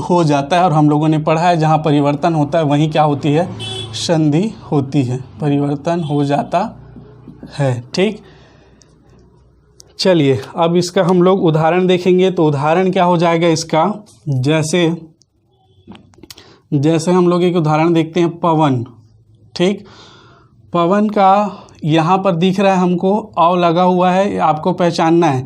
A: हो जाता है। और हम लोगों ने पढ़ा है जहाँ परिवर्तन होता है वहीं क्या होती है, संधि होती है, परिवर्तन हो जाता है, ठीक। चलिए अब इसका हम लोग उदाहरण देखेंगे। तो उदाहरण क्या हो जाएगा इसका, जैसे हम लोग एक उदाहरण देखते हैं, पवन, ठीक। पवन का यहाँ पर दिख रहा है हमको औ लगा हुआ है, आपको पहचानना है।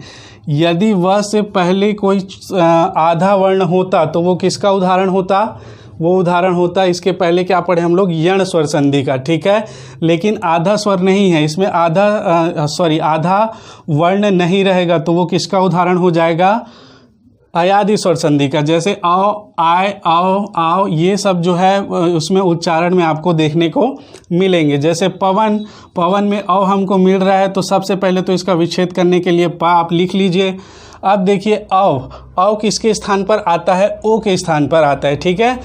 A: यदि वह से पहले कोई आधा वर्ण होता तो वो किसका उदाहरण होता, वो उदाहरण होता इसके पहले क्या पढ़े हम लोग, यण स्वर संधि का, ठीक है। लेकिन आधा स्वर नहीं है इसमें, आधा वर्ण नहीं रहेगा, तो वो किसका उदाहरण हो जाएगा, अयादि स्वर संधि का। जैसे आओ, आए, आओ, आओ, ये सब जो है उसमें उच्चारण में आपको देखने को मिलेंगे। जैसे पवन, पवन में औ हमको मिल रहा है, तो सबसे पहले तो इसका विच्छेद करने के लिए पा आप लिख लीजिए। अब देखिए औ किसके स्थान पर आता है, ओ के स्थान पर आता है, ठीक है।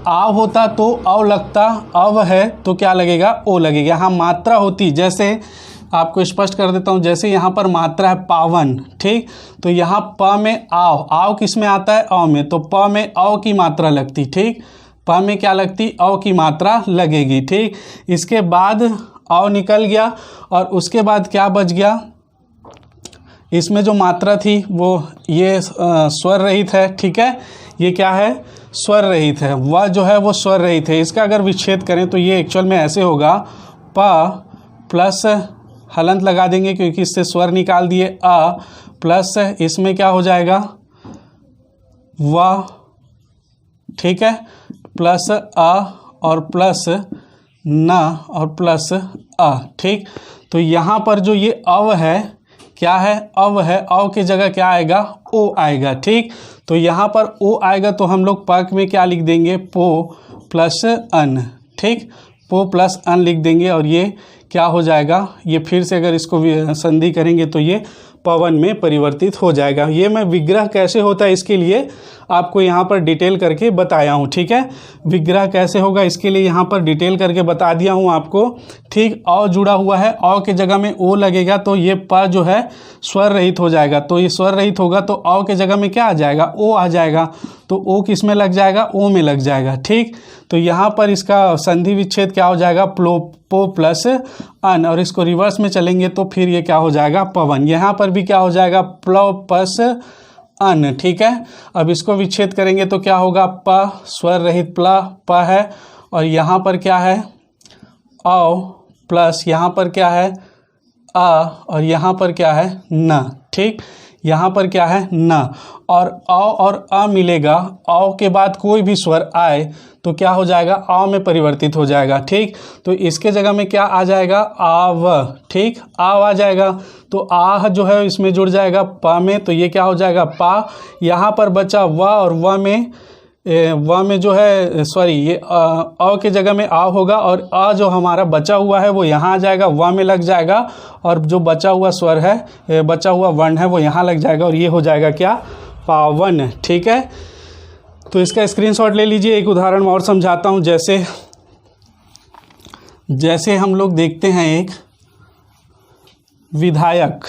A: आव होता तो औ लगता, अव है तो क्या लगेगा, ओ लगेगा। यहाँ मात्रा होती, जैसे आपको स्पष्ट कर देता हूँ, जैसे यहाँ पर मात्रा है पावन, ठीक, तो यहाँ प में आव किस में आता है, अ में, तो प में औ की मात्रा लगती, ठीक, प में क्या लगती, औ की मात्रा लगेगी, ठीक। इसके बाद औ निकल गया और उसके बाद क्या बच गया, इसमें जो मात्रा थी वो ये स्वर रहित है, ठीक है, ये क्या है, स्वर रहित है, वह जो है वो स्वर रहित है। इसका अगर विच्छेद करें तो ये एक्चुअल में ऐसे होगा, प प्लस हलंत लगा देंगे क्योंकि इससे स्वर निकाल दिए, अ प्लस इसमें क्या हो जाएगा, व, ठीक है, प्लस अ और प्लस न और प्लस अ, ठीक। तो यहाँ पर जो ये अव है, क्या है, अव है, अव की जगह क्या आएगा, ओ आएगा, ठीक। तो यहाँ पर ओ आएगा तो हम लोग पक में क्या लिख देंगे, पो प्लस अन, ठीक, पो प्लस अन लिख देंगे और ये क्या हो जाएगा, ये फिर से अगर इसको संधि करेंगे तो ये पवन में परिवर्तित हो जाएगा। ये मैं विग्रह कैसे होता है इसके लिए आपको यहाँ पर डिटेल करके बताया हूँ, ठीक है। विग्रह कैसे होगा इसके लिए यहाँ पर डिटेल करके बता दिया हूँ आपको, ठीक। औ जुड़ा हुआ है, औ के जगह में ओ लगेगा तो ये प जो है स्वर रहित हो जाएगा, तो ये स्वर रहित होगा तो औ के जगह में क्या आ जाएगा, ओ आ जाएगा, तो ओ किस में लग जाएगा, ओ में लग जाएगा, ठीक। तो यहाँ पर इसका संधि विच्छेद क्या हो जाएगा, पो प्लस अन, और इसको रिवर्स में चलेंगे तो फिर ये क्या हो जाएगा, पवन। यहाँ पर भी क्या हो जाएगा, प्लो प्लस अन, ठीक है। अब इसको विच्छेद करेंगे तो क्या होगा, प स्वर रहित प है, और यहाँ पर क्या है, औ प्लस यहाँ पर क्या है, अ, और यहाँ पर क्या है, न, ठीक। यहाँ पर क्या है, न, और अ मिलेगा, औ के बाद कोई भी स्वर आए तो क्या हो जाएगा, आ में परिवर्तित हो जाएगा, ठीक। तो इसके जगह में क्या आ जाएगा, आव, ठीक, आव आ जाएगा, तो आह जो है इसमें जुड़ जाएगा प में, तो ये क्या हो जाएगा, पा। यहाँ पर बचा व, और व में जो है ये अ के जगह में आ होगा, और अ जो हमारा बचा हुआ है वो यहाँ आ जाएगा, व में लग जाएगा, और जो बचा हुआ स्वर है, बचा हुआ वर्ण है वो यहाँ लग जाएगा, और ये हो जाएगा क्या, पावन, ठीक है। तो इसका स्क्रीनशॉट ले लीजिए। एक उदाहरण और समझाता हूँ। जैसे हम लोग देखते हैं एक विधायक,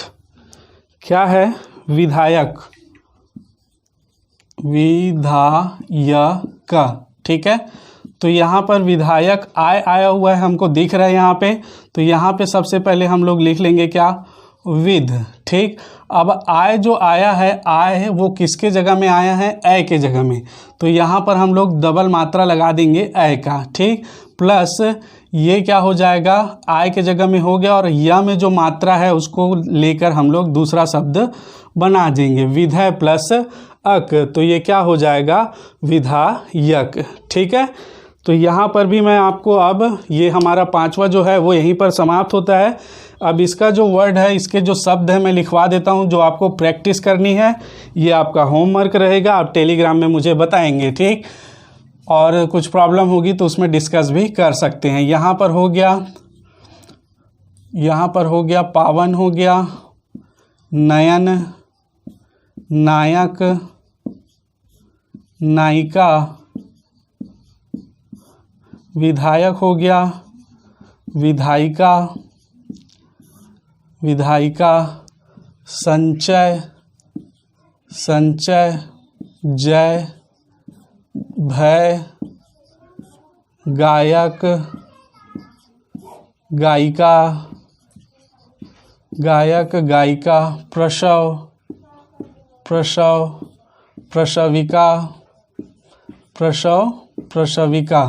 A: क्या है, विधायक, विधायक, ठीक है। तो यहाँ पर विधायक आया हुआ है, हमको दिख रहा है यहाँ पे, तो यहाँ पे सबसे पहले हम लोग लिख लेंगे क्या, विध, ठीक। अब आय जो आया है, आय है वो किसके जगह में आया है, ए के जगह में, तो यहाँ पर हम लोग डबल मात्रा लगा देंगे ए का, ठीक। प्लस ये क्या हो जाएगा, आय के जगह में हो गया, और या में जो मात्रा है उसको लेकर हम लोग दूसरा शब्द बना देंगे, विधय प्लस अक, तो ये क्या हो जाएगा, विधायक, ठीक है। तो यहाँ पर भी मैं आपको, अब ये हमारा पांचवा जो है वो यहीं पर समाप्त होता है। अब इसका जो वर्ड है, इसके जो शब्द है मैं लिखवा देता हूँ, जो आपको प्रैक्टिस करनी है, ये आपका होमवर्क रहेगा, आप टेलीग्राम में मुझे बताएंगे, ठीक। और कुछ प्रॉब्लम होगी तो उसमें डिस्कस भी कर सकते हैं। यहाँ पर हो गया पावन, हो गया नयन, नायक, नायिका, विधायक हो गया, विधायिका, विधायिका, संचय, संचय, जय, भय, गायक, गायिका, गायक, गायिका, प्रसव, प्रसव, प्रसविका, प्रसव, प्रसविका।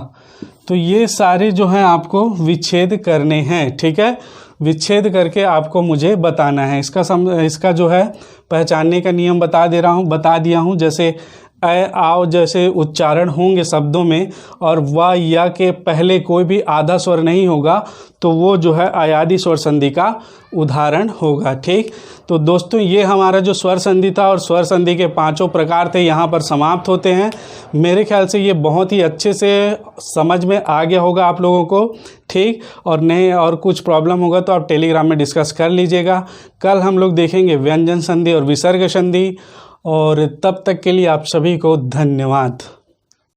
A: तो ये सारे जो हैं आपको विच्छेद करने हैं, ठीक है। विच्छेद करके आपको मुझे बताना है। इसका जो है पहचानने का नियम बता दिया हूँ। जैसे अ, आओ जैसे उच्चारण होंगे शब्दों में और व या के पहले कोई भी आधा स्वर नहीं होगा तो वो जो है अयादी स्वर संधि का उदाहरण होगा, ठीक। तो दोस्तों ये हमारा जो स्वर संधि था और स्वर संधि के 5 प्रकार थे यहाँ पर समाप्त होते हैं। मेरे ख्याल से ये बहुत ही अच्छे से समझ में आ गया होगा आप लोगों को, ठीक। और कुछ प्रॉब्लम होगा तो आप टेलीग्राम में डिस्कस कर लीजिएगा। कल हम लोग देखेंगे व्यंजन संधि और विसर्ग संधि, और तब तक के लिए आप सभी को धन्यवाद।